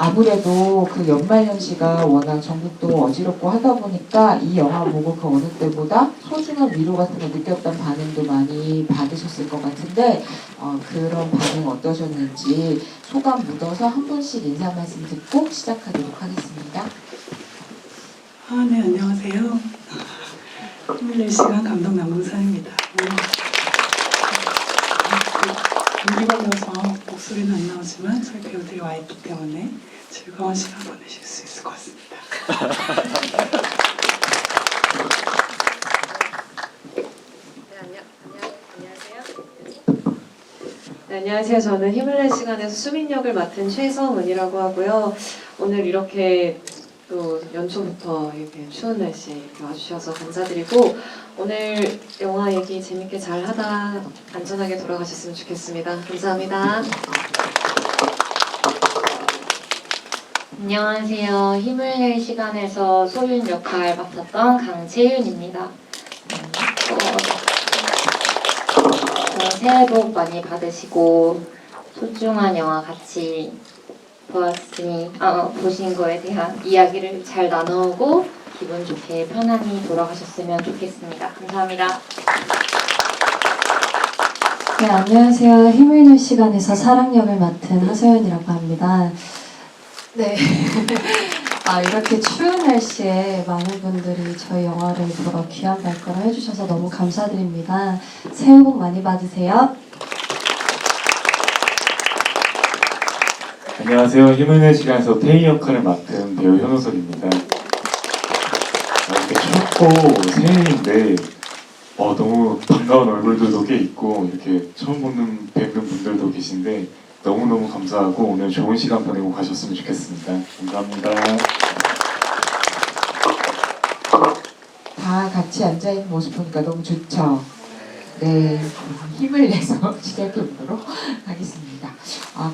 아무래도 그 연말연시가 워낙 전국도 어지럽고 하다 보니까 이 영화 보고 그 어느 때보다 소중한 위로 같은 거 느꼈던 반응도 많이 받으셨을 것 같은데 그런 반응 어떠셨는지 소감 묻어서 한 분씩 인사 말씀 듣고 시작하도록 하겠습니다. 네, 안녕하세요. 24시간 감독 남궁사입니다. 감기 걸려서 목소리는 안 나오지만 저희 배우들이 와 있기 때문에 즐거운 시간 보내실 수 있을 것 같습니다. 네, 안녕하세요. 저는 힘을 낼 시간에서 수민 역을 맡은 최성은이라고 하고요. 오늘 이렇게 또 연초부터 이렇게 추운 날씨에 이렇게 와주셔서 감사드리고 오늘 영화 얘기 재밌게 잘 하다 안전하게 돌아가셨으면 좋겠습니다. 감사합니다. 안녕하세요. 힘을 낼 시간에서 소윤 역할 맡았던 강채윤입니다. 새해 복 많이 받으시고 소중한 영화 같이 보신 거에 대한 이야기를 잘 나누고 기분 좋게 편안히 돌아가셨으면 좋겠습니다. 감사합니다. 네, 안녕하세요. 힘을 낼 시간에서 사랑 역을 맡은 하소연이라고 합니다. 네. 이렇게 추운 날씨에 많은 분들이 저희 영화를 보러 귀한 발걸음 해주셔서 너무 감사드립니다. 새해 복 많이 받으세요. 안녕하세요. 힘을 낼 시간에서 태희 역할을 맡은 배우 현우석입니다. 이렇게 춥고 새해인데 너무 반가운 얼굴들도 꽤 있고 이렇게 처음 뵙는 분들도 계신데 너무너무 감사하고 오늘 좋은 시간 보내고 가셨으면 좋겠습니다. 감사합니다. 다 같이 앉아있는 모습 보니까 너무 좋죠? 네, 힘을 내서 시작해보도록 하겠습니다.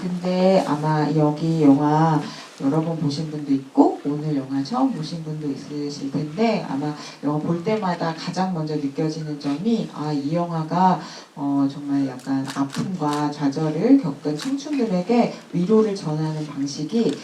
근데 아마 여기 영화 여러 번 보신 분도 있고 오늘 영화 처음 보신 분도 있으실 텐데 아마 영화 볼 때마다 가장 먼저 느껴지는 점이 이 영화가 정말 약간 아픔과 좌절을 겪은 청춘들에게 위로를 전하는 방식이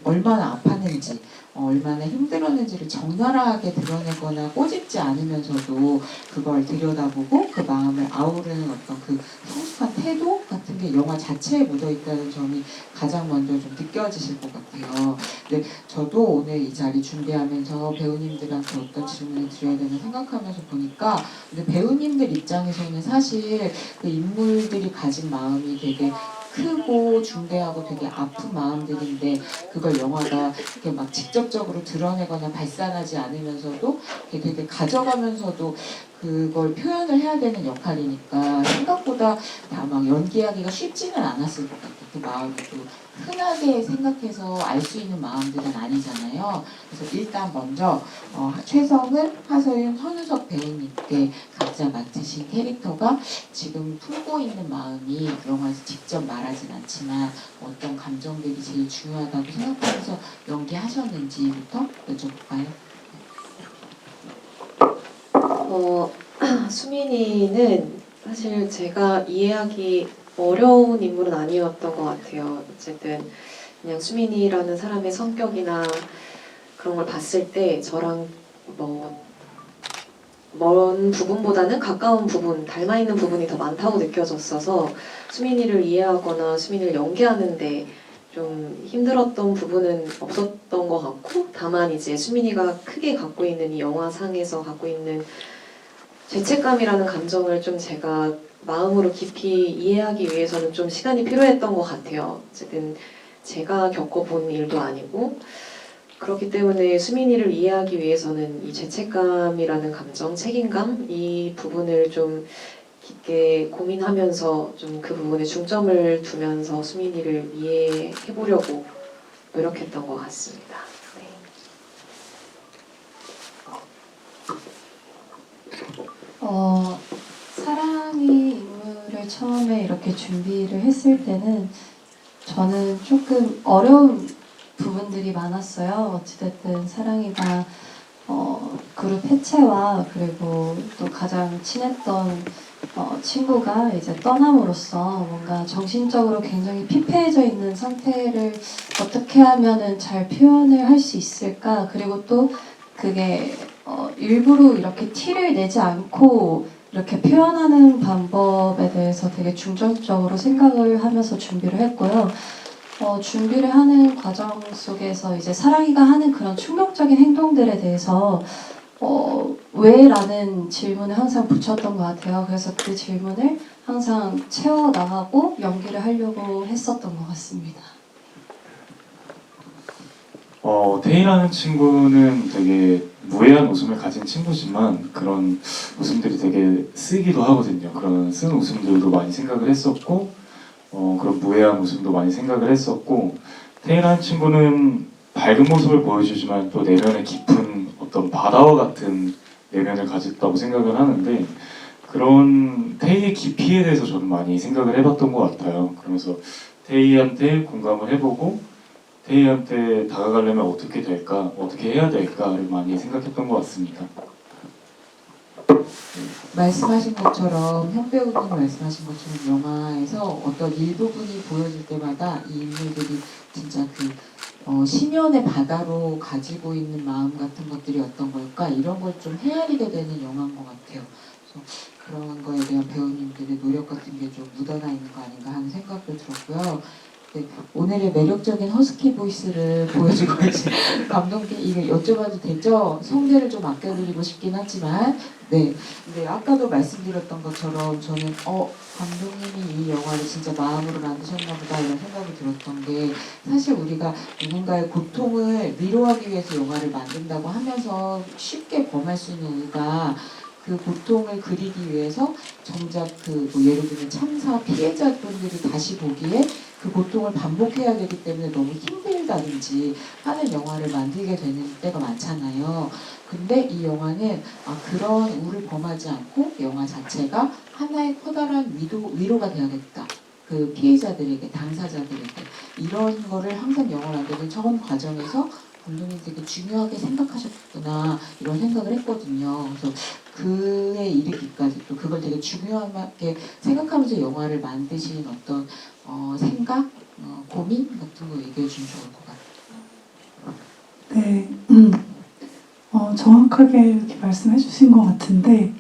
얼마나 아팠는지 얼마나 힘들었는지를 적나라하게 드러내거나 꼬집지 않으면서도 그걸 들여다보고 그 마음을 아우르는 어떤 그 성숙한 태도 같은 게 영화 자체에 묻어있다는 점이 가장 먼저 좀 느껴지실 것 같아요. 근데 저도 오늘 이 자리 준비하면서 배우님들한테 어떤 질문을 드려야 되나 생각하면서 보니까 근데 배우님들 입장에서는 사실 그 인물들이 가진 마음이 되게 크고 중대하고 되게 아픈 마음들인데 그걸 영화가 이렇게 막 직접적으로 드러내거나 발산하지 않으면서도 되게 가져가면서도 그걸 표현을 해야 되는 역할이니까 생각보다 아마 연기하기가 쉽지는 않았을 것 같아요. 그 마음이 또 흔하게 생각해서 알 수 있는 마음들은 아니잖아요. 그래서 일단 먼저 최성은, 하소윤, 현우석 배우님께 각자 맡으신 캐릭터가 지금 품고 있는 마음이 그 영화에서 직접 말하진 않지만 어떤 감정들이 제일 중요하다고 생각하면서 연기하셨는지부터 여쭤볼까요? 수민이는 사실 제가 이해하기 어려운 인물은 아니었던 것 같아요. 어쨌든 그냥 수민이라는 사람의 성격이나 그런 걸 봤을 때 저랑 먼 부분보다는 가까운 부분, 닮아 있는 부분이 더 많다고 느껴졌어서 수민이를 이해하거나 수민이를 연기하는데 좀 힘들었던 부분은 없었던 것 같고 다만 이제 수민이가 크게 갖고 있는 이 영화상에서 갖고 있는 죄책감이라는 감정을 좀 제가 마음으로 깊이 이해하기 위해서는 좀 시간이 필요했던 것 같아요. 어쨌든 제가 겪어본 일도 아니고 그렇기 때문에 수민이를 이해하기 위해서는 이 죄책감이라는 감정, 책임감 이 부분을 좀 깊게 고민하면서 좀 그 부분에 중점을 두면서 수민이를 이해해보려고 노력했던 것 같습니다. 네. 사랑이 인물을 처음에 이렇게 준비를 했을 때는 저는 조금 어려운 부분들이 많았어요. 어찌됐든 사랑이가 그룹 해체와 그리고 또 가장 친했던 친구가 이제 떠남으로써 뭔가 정신적으로 굉장히 피폐해져 있는 상태를 어떻게 하면은 잘 표현을 할 수 있을까? 그리고 또 그게 일부러 이렇게 티를 내지 않고 이렇게 표현하는 방법에 대해서 되게 중점적으로 생각을 하면서 준비를 했고요. 준비를 하는 과정 속에서 이제 사랑이가 하는 그런 충격적인 행동들에 대해서 왜? 라는 질문을 항상 붙였던 것 같아요. 그래서 그 질문을 항상 채워나가고 연기를 하려고 했었던 것 같습니다. 테이라는 친구는 되게 무해한 웃음을 가진 친구지만 그런 웃음들이 되게 쓰기도 하거든요. 그런 쓴 웃음들도 많이 생각을 했었고 그런 무해한 웃음도 많이 생각을 했었고 테이라는 친구는 밝은 모습을 보여주지만 또 내면에 깊은 어떤 바다와 같은 내면을 가졌다고 생각을 하는데 그런 테이의 깊이에 대해서 저는 많이 생각을 해봤던 것 같아요. 그러면서 테이한테 공감을 해보고 테이한테 다가가려면 어떻게 될까, 어떻게 해야 될까를 많이 생각했던 것 같습니다. 말씀하신 것처럼 현 배우님 말씀하신 것처럼 영화에서 어떤 일부분이 보여질 때마다 이 인물들이 진짜 심연의 바다로 가지고 있는 마음 같은 것들이 어떤 걸까 이런 걸 좀 헤아리게 되는 영화인 것 같아요. 그래서 그런 거에 대한 배우님들의 노력 같은 게 좀 묻어나 있는 거 아닌가 하는 생각도 들었고요. 네, 오늘의 매력적인 허스키 보이스를 보여주고 계신 감독님 이거 여쭤봐도 되죠? 성대를 좀 아껴드리고 싶긴 하지만 네, 아까도 말씀드렸던 것처럼 저는 감독님이 이 영화를 진짜 마음으로 만드셨나 보다 이런 생각이 들었던 게 사실 우리가 누군가의 고통을 위로하기 위해서 영화를 만든다고 하면서 쉽게 범할 수 있는 이유가 그 고통을 그리기 위해서 정작 뭐 예를 들면 참사 피해자분들이 다시 보기에 그 고통을 반복해야 되기 때문에 너무 힘들다든지 하는 영화를 만들게 되는 때가 많잖아요. 근데 이 영화는 그런 우를 범하지 않고 영화 자체가 하나의 커다란 위로가 되어야겠다. 그 피해자들에게, 당사자들에게 이런 거를 항상 영화 만드는 전 과정에서 감독님 되게 중요하게 생각하셨구나 이런 생각을 했거든요. 그래서 그에 이르기까지 또 그걸 되게 중요하게 생각하면서 영화를 만드신 어떤 생각, 고민 같은 거 얘기해 주면 좋을 것 같아요. 네, 정확하게 이렇게 말씀해 주신 것 같은데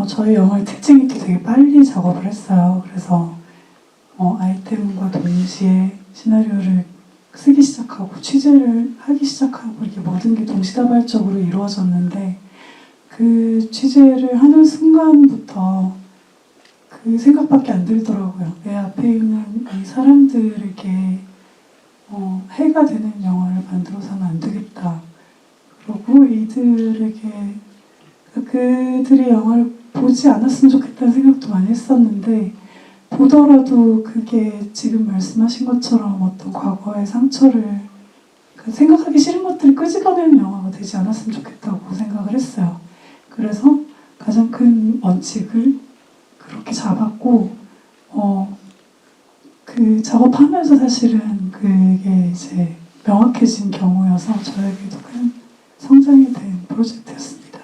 저희 영화의 특징이 또 되게 빨리 작업을 했어요. 그래서 아이템과 동시에 시나리오를 쓰기 시작하고 취재를 하기 시작하고 이렇게 모든 게 동시다발적으로 이루어졌는데 그 취재를 하는 순간부터 그 생각밖에 안 들더라고요. 내 앞에 있는 이 사람들에게 해가 되는 영화를 만들어서는 안 되겠다. 그리고 이들에게 그들이 영화를 보지 않았으면 좋겠다는 생각도 많이 했었는데 보더라도 그게 지금 말씀하신 것처럼 어떤 과거의 상처를 생각하기 싫은 것들을 끄집어내는 영화가 되지 않았으면 좋겠다고 생각을 했어요. 그래서 가장 큰 원칙을 그렇게 잡았고 그 작업하면서 사실은 그게 이제 명확해진 경우여서 저에게도 큰 성장이 된 프로젝트였습니다.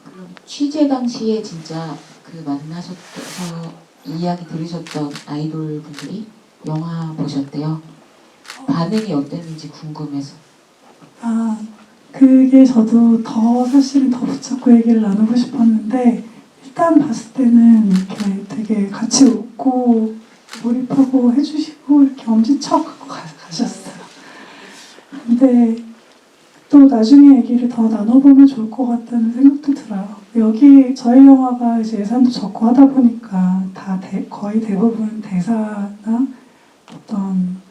그럼 취재 당시에 진짜 그 만나셔서 이야기 들으셨던 아이돌 분들이 영화 보셨대요. 반응이 어땠는지 궁금해서. 그게 저도 사실은 더 붙잡고 얘기를 나누고 싶었는데 일단 봤을 때는 이렇게 되게 같이 웃고 몰입하고 해주시고 이렇게 엄지척하고 가셨어요. 근데 또 나중에 얘기를 더 나눠보면 좋을 것 같다는 생각도 들어요. 여기 저희 영화가 이제 예산도 적고 하다 보니까 다 거의 대부분 대사나 어떤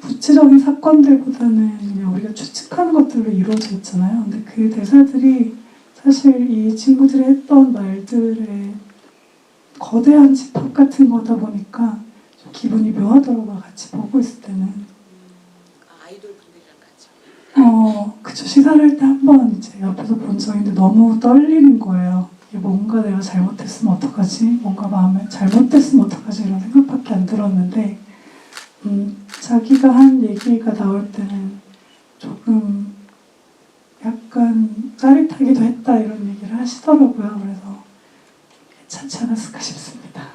구체적인 사건들보다는 그냥 우리가 추측하는 것들로 이루어져 있잖아요. 근데 그 대사들이 사실 이 친구들이 했던 말들의 거대한 집합 같은 거다 보니까 좀 기분이 묘하더라고요. 같이 보고 있을 때는. 아이돌 분들이랑 같이. 그쵸. 시사를 할 때 한 번 이제 옆에서 본 적인데 너무 떨리는 거예요. 이게 뭔가 내가 잘못했으면 어떡하지? 뭔가 마음에 잘못됐으면 어떡하지? 이런 생각밖에 안 들었는데 자기가 한 얘기가 나올 때는 조금 약간 짜릿하기도 했다 이런 얘기를 하시더라고요. 그래서 괜찮지 않았을까 싶습니다.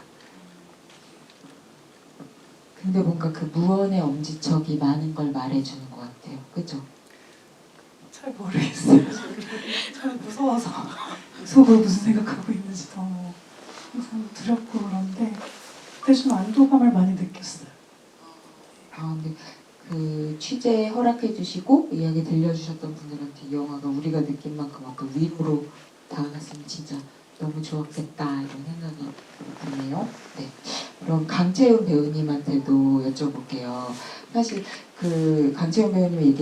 근데 뭔가 그 무언의 엄지척이 많은 걸 말해주는 것 같아요. 그죠? 잘 모르겠어요. 저는 무서워서 속으로 무슨 생각하고 있는지 너무 항상 두렵고 그런데 그때 좀 안도감을 많이 느꼈어요. 아, 근데 그 취재 허락해주시고 이야기 들려주셨던 분들한테 이 영화가 우리가 느낀 만큼 어떤 위로로 다가갔으면 진짜 너무 좋았겠다 이런 생각이 드네요. 네. 그럼 강채윤 배우님한테도 여쭤볼게요. 사실 그 강채윤 배우님이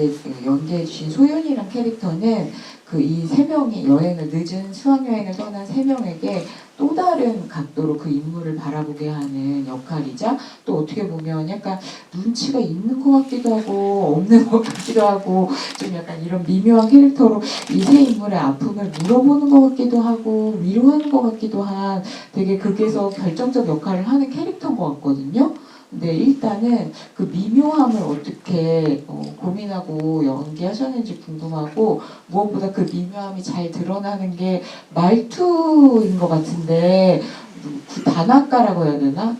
연기해주신 소윤이란 캐릭터는 그 이 세 명이 늦은 수학여행을 떠난 세 명에게 또 다른 각도로 그 인물을 바라보게 하는 역할이자 또 어떻게 보면 약간 눈치가 있는 것 같기도 하고 없는 것 같기도 하고 좀 약간 이런 미묘한 캐릭터로 이 세 인물의 아픔을 물어보는 것 같기도 하고 위로하는 것 같기도 한 되게 극에서 결정적 역할을 하는 캐릭터인 것 같거든요. 근데 일단은 그 미묘함을 어떻게 고민하고 연기하셨는지 궁금하고 무엇보다 그 미묘함이 잘 드러나는 게 말투인 것 같은데 그 단아까라고 해야 되나?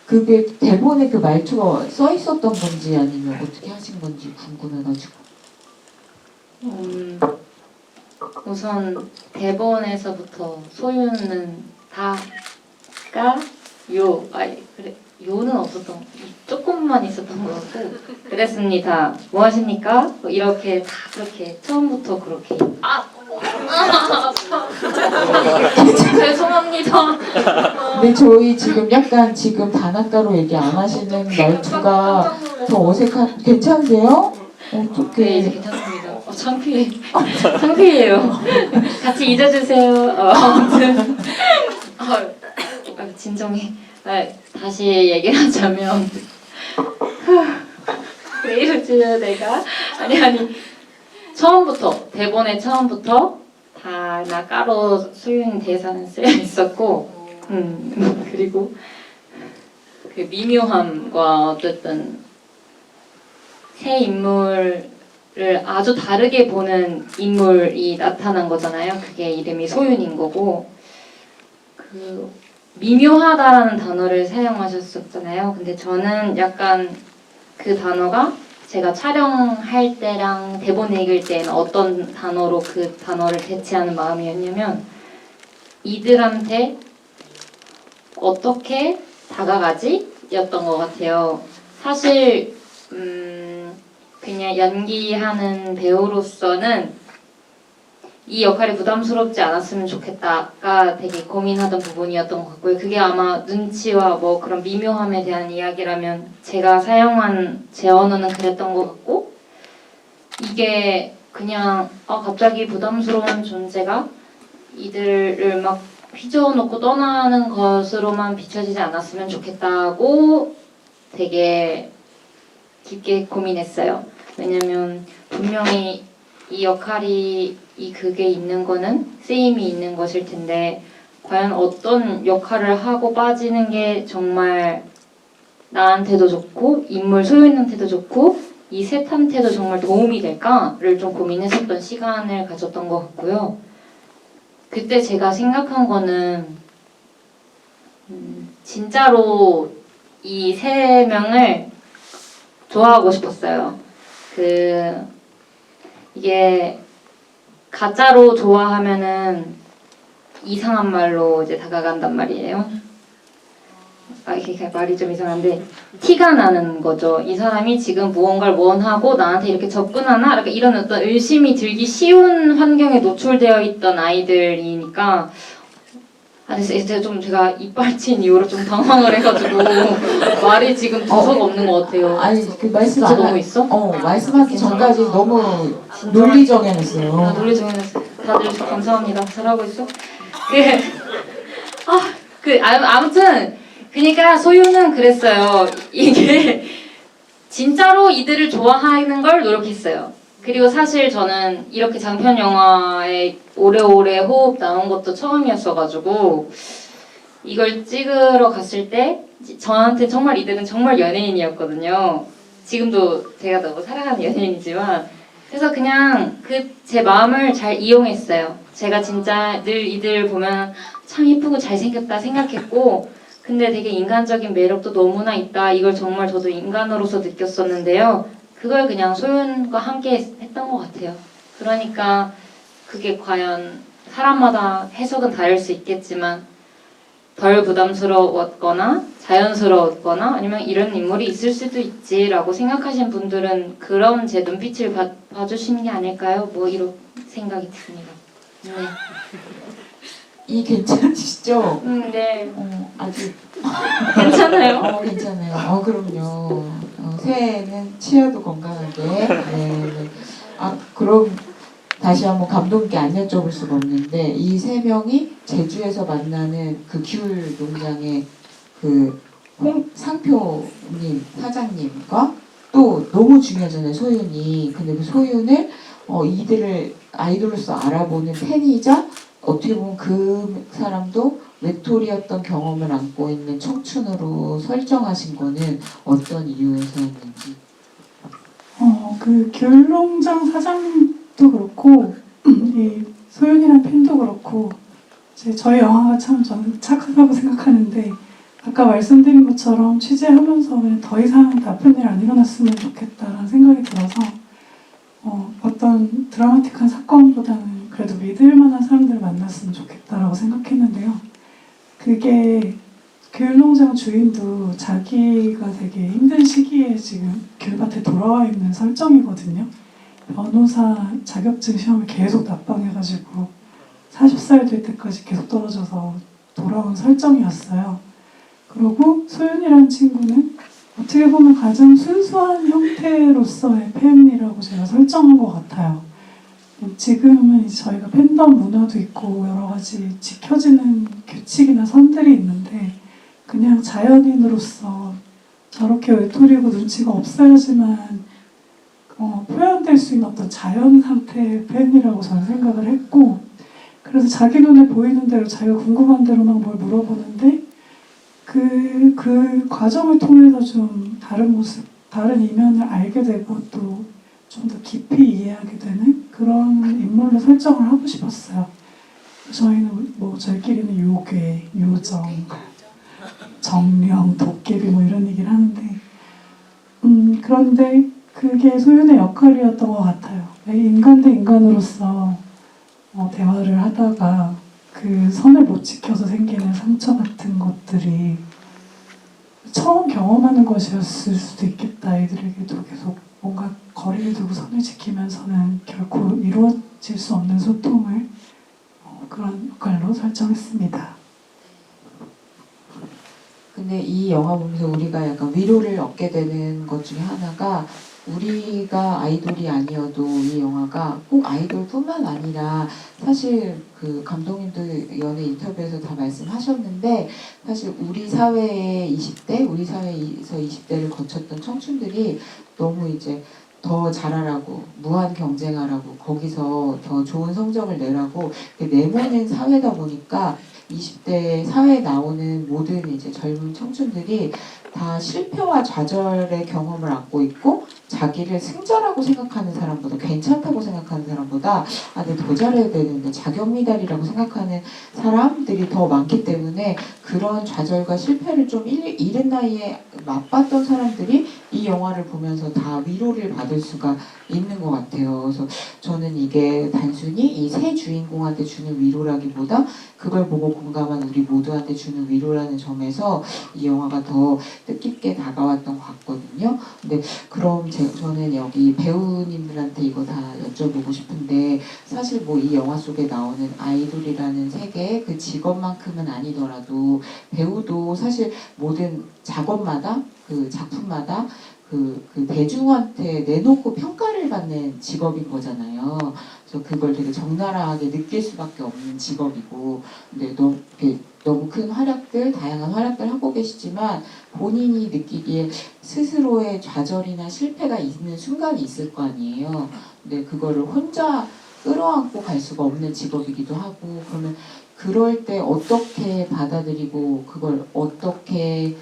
그게 대본에 그 말투가 써 있었던 건지 아니면 어떻게 하신 건지 궁금해가지고. 우선 대본에서부터 소유는 다가 요 그래 요는 없었던 조금만 있었던 것 같고 그랬습니다. 뭐 하십니까? 뭐 이렇게 다 그렇게 처음부터 그렇게 죄송합니다. 근데 저희 지금 약간 지금 단아까로 얘기 안 하시는 말투가 더 어색한 괜찮으세요? 네, 이제 어떻게 괜찮습니다. 창피해. 창피해요. 같이 잊어주세요. 아무튼 진정해. 다시 얘기를 하자면 왜 이러지 내가? 아니 처음부터 대본의 처음부터 다 나 까로 수윤 대사는 쓰여 있었고 그리고 그 미묘함과 어쨌든 새 인물을 아주 다르게 보는 인물이 나타난 거잖아요. 그게 이름이 소윤인 거고 그 미묘하다라는 단어를 사용하셨었잖아요. 근데 저는 약간 그 단어가 제가 촬영할 때랑 대본 읽을 때는 어떤 단어로 그 단어를 대체하는 마음이었냐면 이들한테 어떻게 다가가지? 였던 것 같아요. 사실 그냥 연기하는 배우로서는 이 역할이 부담스럽지 않았으면 좋겠다가 되게 고민하던 부분이었던 것 같고요. 그게 아마 눈치와 뭐 그런 미묘함에 대한 이야기라면 제가 사용한 제 언어는 그랬던 것 같고 이게 그냥 갑자기 부담스러운 존재가 이들을 막 휘저어놓고 떠나는 것으로만 비춰지지 않았으면 좋겠다고 되게 깊게 고민했어요. 왜냐면 분명히 이 역할이 이 극에 있는 거는 쓰임이 있는 것일 텐데 과연 어떤 역할을 하고 빠지는 게 정말 나한테도 좋고 인물 소유인한테도 좋고 이 셋한테도 정말 도움이 될까를 좀 고민했었던 시간을 가졌던 것 같고요. 그때 제가 생각한 거는 진짜로 이 세 명을 좋아하고 싶었어요. 이게 가짜로 좋아하면은 이상한 말로 이제 다가간단 말이에요. 이게 말이 좀 이상한데 티가 나는 거죠. 이 사람이 지금 무언가를 원하고 나한테 이렇게 접근하나? 이런 어떤 의심이 들기 쉬운 환경에 노출되어 있던 아이들이니까 이제 좀 제가 이빨친 이후로 좀 당황을 해가지고 말이 지금 두서가 없는 것 같아요. 아니 그 말씀 진짜 너무 있어? 말씀하기 전까지 너무 논리 정연했어요. 논리 정연했어. 다들 감사합니다. 잘하고 있어? 아무튼 그러니까 소유는 그랬어요. 이게 진짜로 이들을 좋아하는 걸 노력했어요. 그리고 사실 저는 이렇게 장편 영화에 오래오래 호흡 나온 것도 처음이었어가지고 이걸 찍으러 갔을 때 저한테 정말 이들은 정말 연예인이었거든요. 지금도 제가 너무 사랑하는 연예인이지만 그래서 그냥 그 제 마음을 잘 이용했어요. 제가 진짜 늘 이들 보면 참 예쁘고 잘생겼다 생각했고, 근데 되게 인간적인 매력도 너무나 있다. 이걸 정말 저도 인간으로서 느꼈었는데요. 그걸 그냥 소윤과 함께 했던 것 같아요. 그러니까 그게 과연 사람마다 해석은 다를 수 있겠지만 덜 부담스러웠거나 자연스러웠거나 아니면 이런 인물이 있을 수도 있지라고 생각하신 분들은 그런 제 눈빛을 봐주시는 게 아닐까요? 뭐 이런 생각이 듭니다. 네. 이 괜찮으시죠? 네. 아주 괜찮아요. 괜찮아요. 그럼요. 새해에는 치아도 건강하게. 네. 그럼 다시 한번 감독님께 안 여쭤볼 수가 없는데 이 세 명이 제주에서 만나는 그 귤 농장의 그 상표님 사장님과 또 너무 중요하잖아요, 소윤이. 근데 그 소윤을 이들을 아이돌로서 알아보는 팬이자 어떻게 보면 그 사람도 외톨이였던 경험을 안고 있는 청춘으로 설정하신 거는 어떤 이유에서였는지. 그 귤농장 사장님도 그렇고 이 소윤이란 팬도 그렇고 이제 저희 영화가 참 저는 착하다고 생각하는데 아까 말씀드린 것처럼 취재하면서 그냥 더 이상 나쁜 일 안 일어났으면 좋겠다라는 생각이 들어서 어떤 드라마틱한 사건보다는 그래도 믿을 만한 사람들을 만났으면 좋겠다라고 생각했는데요. 그게 귤농장 주인도 자기가 되게 힘든 시기에 지금 귤밭에 돌아와 있는 설정이거든요. 변호사 자격증 시험을 계속 납방해가지고 40살 될 때까지 계속 떨어져서 돌아온 설정이었어요. 그리고 소윤이라는 친구는 어떻게 보면 가장 순수한 형태로서의 팬이라고 제가 설정한 것 같아요. 지금은 저희가 팬덤 문화도 있고 여러 가지 지켜지는 규칙이나 선들이 있는데 그냥 자연인으로서 저렇게 외톨이고 눈치가 없어야지만 표현될 수 있는 어떤 자연 상태의 팬이라고 저는 생각을 했고 그래서 자기 눈에 보이는 대로 자기가 궁금한 대로 막 뭘 물어보는데 그 과정을 통해서 좀 다른 모습, 다른 이면을 알게 되고 또 좀 더 깊이 이해하게 되는 그런 인물로 설정을 하고 싶었어요. 저희는 뭐 저희끼리는 요괴, 요정, 정령, 도깨비 뭐 이런 얘기를 하는데 그런데 그게 소윤의 역할이었던 것 같아요. 인간 대 인간으로서 대화를 하다가 그 선을 못 지켜서 생기는 상처 같은 것들이 처음 경험하는 것이었을 수도 있겠다. 아이들에게도 계속 뭔가 거리를 두고 선을 지키면서는 결코 이루어질 수 없는 소통을 그런 역할로 설정했습니다. 근데 이 영화 보면서 우리가 약간 위로를 얻게 되는 것 중에 하나가 우리가 아이돌이 아니어도 이 영화가 꼭 아이돌뿐만 아니라 사실 그 감독님도 연애 인터뷰에서 다 말씀하셨는데 사실 우리 사회의 20대, 우리 사회에서 20대를 거쳤던 청춘들이 너무 이제 더 잘하라고 무한 경쟁하라고 거기서 더 좋은 성적을 내라고 내모는 사회다 보니까 20대 사회에 나오는 모든 이제 젊은 청춘들이 다 실패와 좌절의 경험을 안고 있고 자기를 승자라고 생각하는 사람보다 괜찮다고 생각하는 사람보다 내가 더 잘해야 되는데 자격미달이라고 생각하는 사람들이 더 많기 때문에 그런 좌절과 실패를 좀 이른 나이에 맛봤던 사람들이 이 영화를 보면서 다 위로를 받을 수가 있는 것 같아요. 그래서 저는 이게 단순히 이 세 주인공한테 주는 위로라기보다 그걸 보고 공감한 우리 모두한테 주는 위로라는 점에서 이 영화가 더 뜻깊게 다가왔던 것 같거든요. 근데 그럼 저는 여기 배우님들한테 이거 다 여쭤보고 싶은데 사실 뭐 이 영화 속에 나오는 아이돌이라는 세계 그 직업만큼은 아니더라도 배우도 사실 모든 작업마다 그 작품마다 그 대중한테 내놓고 평가를 받는 직업인 거잖아요. 그래서 그걸 되게 적나라하게 느낄 수밖에 없는 직업이고, 근데 너무 큰 활약들, 다양한 활약들 하고 계시지만 본인이 느끼기에 스스로의 좌절이나 실패가 있는 순간이 있을 거 아니에요. 근데 그거를 혼자 끌어안고 갈 수가 없는 직업이기도 하고, 그러면 그럴 때 어떻게 받아들이고 그걸 어떻게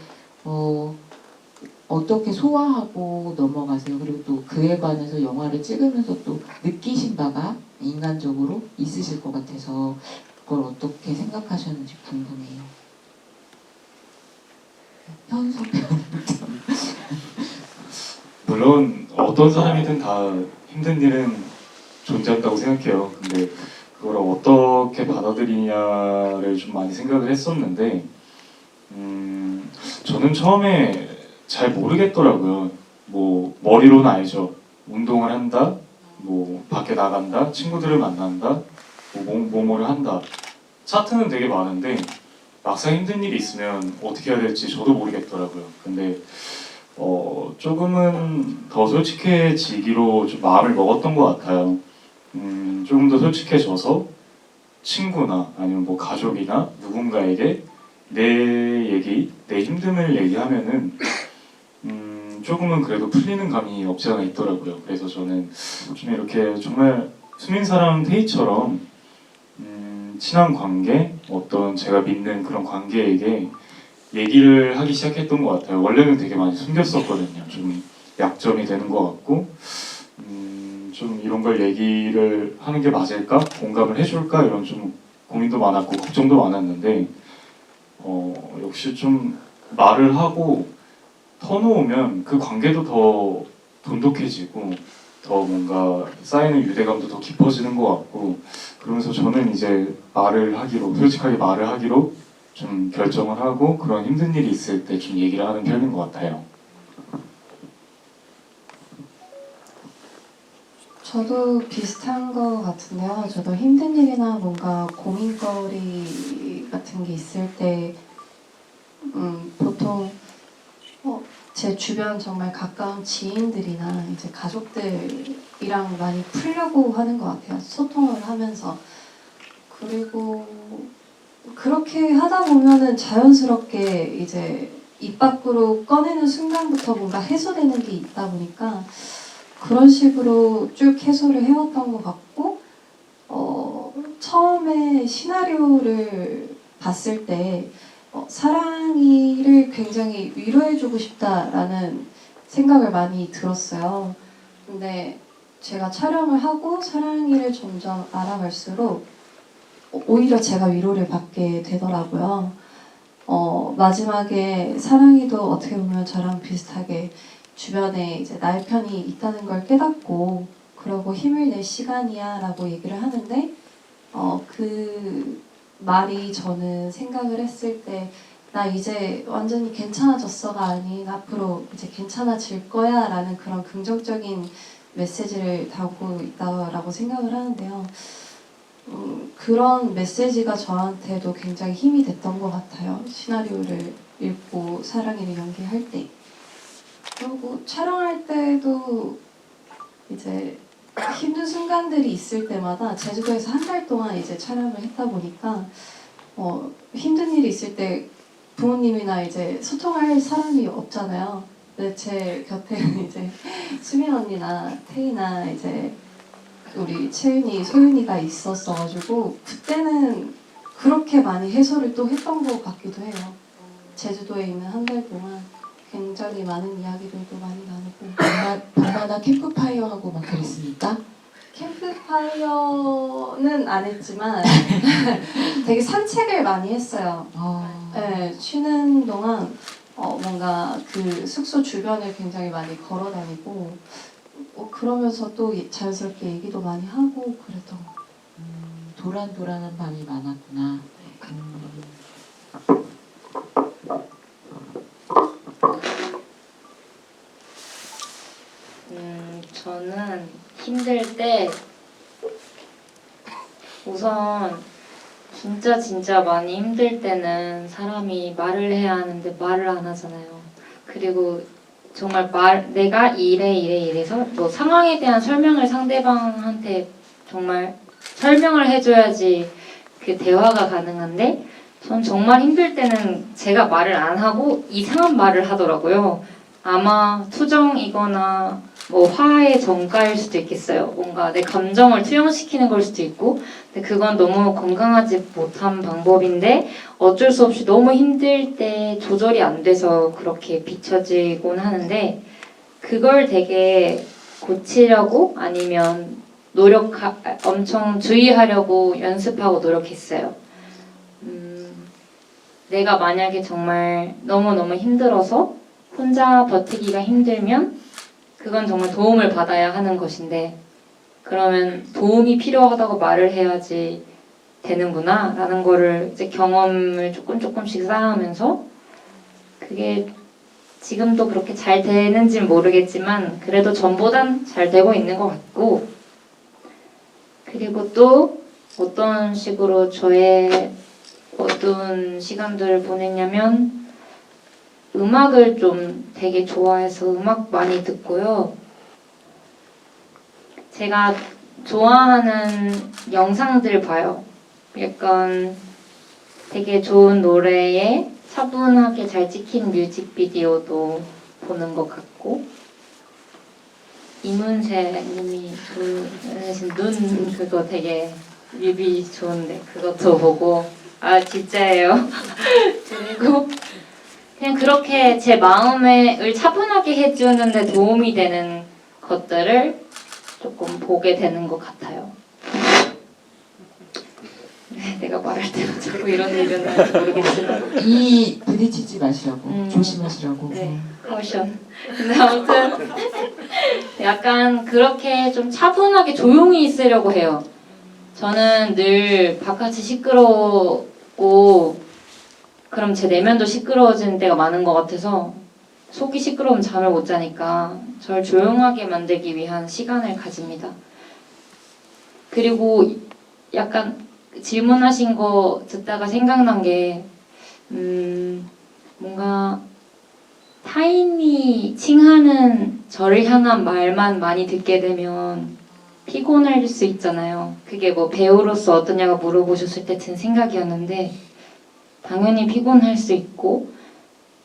어떻게 소화하고 넘어가세요? 그리고 또 그에 관해서 영화를 찍으면서 또 느끼신 바가 인간적으로 있으실 것 같아서 그걸 어떻게 생각하셨는지 궁금해요. 현석 배우님부터. 물론 어떤 사람이든 다 힘든 일은 존재한다고 생각해요. 근데 그걸 어떻게 받아들이냐를 좀 많이 생각을 했었는데 저는 처음에 잘 모르겠더라고요. 뭐 머리로는 알죠. 운동을 한다, 뭐 밖에 나간다, 친구들을 만난다, 뭐를 한다. 차트는 되게 많은데 막상 힘든 일이 있으면 어떻게 해야 될지 저도 모르겠더라고요. 근데 조금은 더 솔직해지기로 좀 마음을 먹었던 것 같아요. 조금 더 솔직해져서 친구나 아니면 뭐 가족이나 누군가에게 내 얘기, 내 힘듦을 얘기하면은 조금은 그래도 풀리는 감이 없지 않아 있더라고요. 그래서 저는 좀 이렇게 정말 수민사랑 테이처럼 친한 관계, 어떤 제가 믿는 그런 관계에게 얘기를 하기 시작했던 것 같아요. 원래는 되게 많이 숨겼었거든요. 좀 약점이 되는 것 같고 좀 이런 걸 얘기를 하는 게 맞을까? 공감을 해줄까? 이런 좀 고민도 많았고 걱정도 많았는데 역시 좀 말을 하고 터놓으면 그 관계도 더 돈독해지고 더 뭔가 쌓이는 유대감도 더 깊어지는 것 같고 그러면서 저는 이제 말을 하기로 솔직하게 말을 하기로 좀 결정을 하고 그런 힘든 일이 있을 때 좀 얘기를 하는 편인 것 같아요. 저도 비슷한 것 같은데요. 저도 힘든 일이나 뭔가 고민거리 같은 게 있을 때 보통 제 주변 정말 가까운 지인들이나 이제 가족들이랑 많이 풀려고 하는 것 같아요. 소통을 하면서. 그리고 그렇게 하다 보면은 자연스럽게 이제 입 밖으로 꺼내는 순간부터 뭔가 해소되는 게 있다 보니까 그런 식으로 쭉 해소를 해왔던 것 같고 처음에 시나리오를 봤을 때 사랑이를 굉장히 위로해주고 싶다라는 생각을 많이 들었어요. 근데 제가 촬영을 하고 사랑이를 점점 알아갈수록 오히려 제가 위로를 받게 되더라고요. 마지막에 사랑이도 어떻게 보면 저랑 비슷하게 주변에 이제 나의 편이 있다는 걸 깨닫고 그러고 힘을 낼 시간이야 라고 얘기를 하는데 그 말이 저는 생각을 했을 때 나 이제 완전히 괜찮아졌어가 아닌 앞으로 이제 괜찮아질 거야 라는 그런 긍정적인 메시지를 담고 있다라고 생각을 하는데요. 그런 메시지가 저한테도 굉장히 힘이 됐던 것 같아요. 시나리오를 읽고 사랑이를 연기할 때. 그리고 촬영할 때도 이제 힘든 순간들이 있을 때마다 제주도에서 한 달 동안 이제 촬영을 했다 보니까 힘든 일이 있을 때 부모님이나 이제 소통할 사람이 없잖아요. 근데 제 곁에는 이제 수민 언니나 태희나 이제 우리 채윤이, 소윤이가 있었어가지고 그때는 그렇게 많이 해소를 또 했던 것 같기도 해요. 제주도에 있는 한 달 동안 굉장히 많은 이야기들도 많이 나누고 밤마다 캠프파이어 하고 막 그랬습니까? 캠프파이어는 안 했지만 되게 산책을 많이 했어요. 네, 쉬는 동안 뭔가 그 숙소 주변을 굉장히 많이 걸어 다니고 그러면서 또 자연스럽게 얘기도 많이 하고 그랬던 것 같아요. 도란도란한 밤이 많았구나. 저는 힘들 때 우선 진짜 많이 힘들 때는 사람이 말을 해야 하는데 말을 안 하잖아요. 그리고 정말 내가 이래서 뭐 상황에 대한 설명을 상대방한테 정말 설명을 해줘야지 그 대화가 가능한데 전 정말 힘들 때는 제가 말을 안 하고 이상한 말을 하더라고요. 아마 투정이거나 뭐 화의 정가일 수도 있겠어요. 뭔가 내 감정을 투영시키는 걸 수도 있고, 근데 그건 너무 건강하지 못한 방법인데 어쩔 수 없이 너무 힘들 때 조절이 안 돼서 그렇게 비춰지곤 하는데, 그걸 되게 고치려고 아니면 엄청 주의하려고 연습하고 노력했어요. 내가 만약에 정말 너무너무 힘들어서 혼자 버티기가 힘들면 그건 정말 도움을 받아야 하는 것인데, 그러면 도움이 필요하다고 말을 해야지 되는구나 라는 거를 이제 경험을 조금씩 쌓으면서, 그게 지금도 그렇게 잘 되는지는 모르겠지만 그래도 전보단 잘 되고 있는 것 같고, 그리고 또 어떤 식으로 저의 어두운 시간들을 보냈냐면, 음악을 좀 되게 좋아해서 음악 많이 듣고요. 제가 좋아하는 영상들 봐요. 약간 되게 좋은 노래에 차분하게 잘 찍힌 뮤직비디오도 보는 것 같고, 이문세 님이 보내신 눈 그거 되게 뮤비 좋은데 그것도 보고, 아 진짜예요. 그리고 그냥 그렇게 제 마음을 차분하게 해주는데 도움이 되는 것들을 조금 보게 되는 것 같아요. 네, 내가 말할 때만 자꾸 이런 일은 나는지 모르겠지만, 이 부딪히지 마시라고, 조심하시라고. 네, 카우션. 근데 아무튼 약간 그렇게 좀 차분하게 조용히 있으려고 해요. 저는 늘 바깥이 시끄럽고 그럼 제 내면도 시끄러워지는 때가 많은 것 같아서, 속이 시끄러우면 잠을 못 자니까 저를 조용하게 만들기 위한 시간을 가집니다. 그리고 약간 질문하신 거 듣다가 생각난 게, 뭔가 타인이 칭하는 저를 향한 말만 많이 듣게 되면 피곤할 수 있잖아요. 그게 뭐 배우로서 어떠냐고 물어보셨을 때 든 생각이었는데, 당연히 피곤할 수 있고,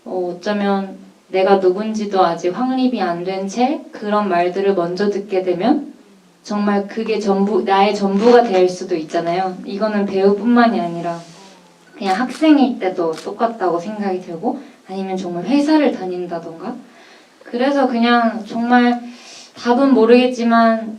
어쩌면 내가 누군지도 아직 확립이 안 된 채 그런 말들을 먼저 듣게 되면 정말 그게 전부, 나의 전부가 될 수도 있잖아요. 이거는 배우뿐만이 아니라 그냥 학생일 때도 똑같다고 생각이 들고, 아니면 정말 회사를 다닌다던가. 그래서 그냥 정말 답은 모르겠지만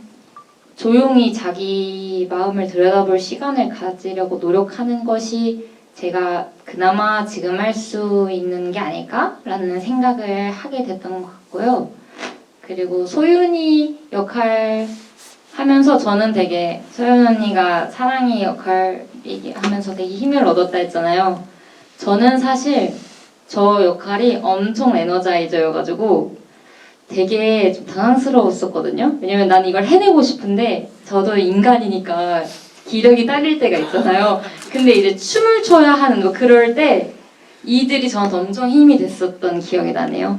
조용히 자기 마음을 들여다볼 시간을 가지려고 노력하는 것이 제가 그나마 지금 할 수 있는 게 아닐까라는 생각을 하게 됐던 것 같고요. 그리고 소윤이 역할 하면서 저는 되게, 소연 언니가 사랑이 역할 얘기하면서 되게 힘을 얻었다 했잖아요. 저는 사실 저 역할이 엄청 에너자이저여가지고 되게 좀 당황스러웠었거든요. 왜냐면 난 이걸 해내고 싶은데 저도 인간이니까 기력이 딸릴 때가 있잖아요. 근데 이제 춤을 춰야 하는 거, 그럴 때 이들이 저한테 엄청 힘이 됐었던 기억이 나네요.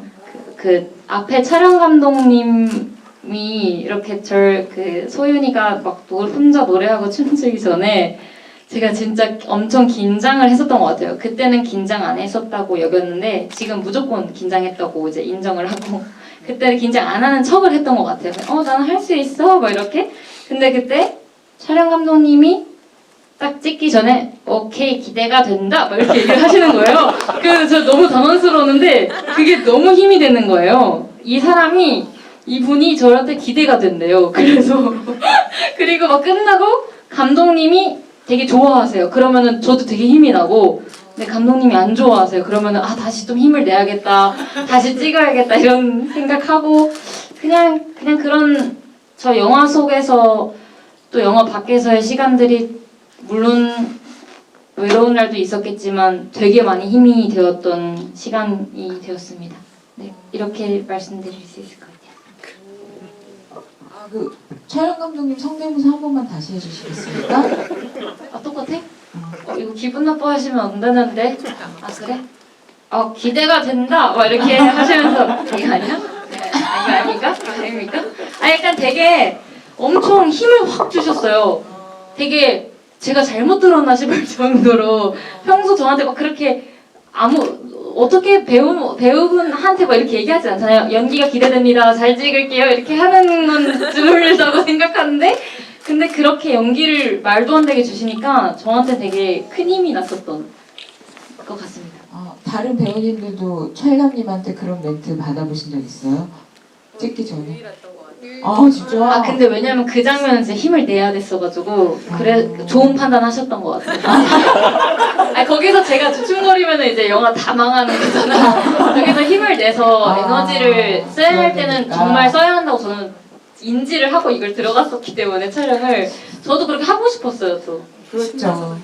그 앞에 촬영 감독님이 이렇게 소윤이가 막 혼자 노래하고 춤추기 전에 제가 진짜 엄청 긴장을 했었던 것 같아요. 그때는 긴장 안 했었다고 여겼는데 지금 무조건 긴장했다고 이제 인정을 하고, 그때는 긴장 안 하는 척을 했던 것 같아요. 나는 할 수 있어 막 이렇게. 근데 그때 촬영 감독님이 딱 찍기 전에 오케이 기대가 된다 막 이렇게 얘기를 하시는 거예요. 그래서 저 너무 당황스러웠는데 그게 너무 힘이 되는 거예요. 이분이 저한테 기대가 된대요. 그래서 그리고 막 끝나고 감독님이 되게 좋아하세요. 그러면은 저도 되게 힘이 나고, 근데 감독님이 안 좋아하세요. 그러면은 다시 좀 힘을 내야겠다, 다시 찍어야겠다 이런 생각하고, 그냥 그런 저 영화 속에서 또 영화 밖에서의 시간들이 물론 외로운 날도 있었겠지만 되게 많이 힘이 되었던 시간이 되었습니다. 네, 이렇게 말씀드릴 수 있을 것 같아요. 촬영 감독님 성대모사 한 번만 다시 해주시겠습니까? 똑같아? 이거 기분 나빠하시면 안 되는데. 그래? 기대가 된다 막 이렇게 하시면서 이거 아니야? 네, 이거 아닌가? 아닙니까? 약간 되게 엄청 힘을 확 주셨어요. 되게 제가 잘못 들었나 싶을 정도로 평소 저한테 막 그렇게 어떻게 배우분한테 뭐 이렇게 얘기하지 않잖아요. 연기가 기대됩니다. 잘 찍을게요. 이렇게 하는 건 줄다고 생각하는데 근데 그렇게 연기를 말도 안 되게 주시니까 저한테 되게 큰 힘이 났었던 것 같습니다. 다른 배우님들도 촬영님한테 그런 멘트 받아보신 적 있어요? 찍기 전에? 진짜? 아 근데 왜냐면 그 장면은 진짜 힘을 내야 됐어가지고 그래 좋은 판단 하셨던 것 같아요. 아니, 거기서 제가 주춤거리면 이제 영화 다 망하는 거잖아요. 거기서 힘을 내서 에너지를 써야 할 때는 그러니까. 정말 써야 한다고 저는 인지를 하고 이걸 들어갔었기 때문에 촬영을 저도 그렇게 하고 싶었어요. 또 그렇죠.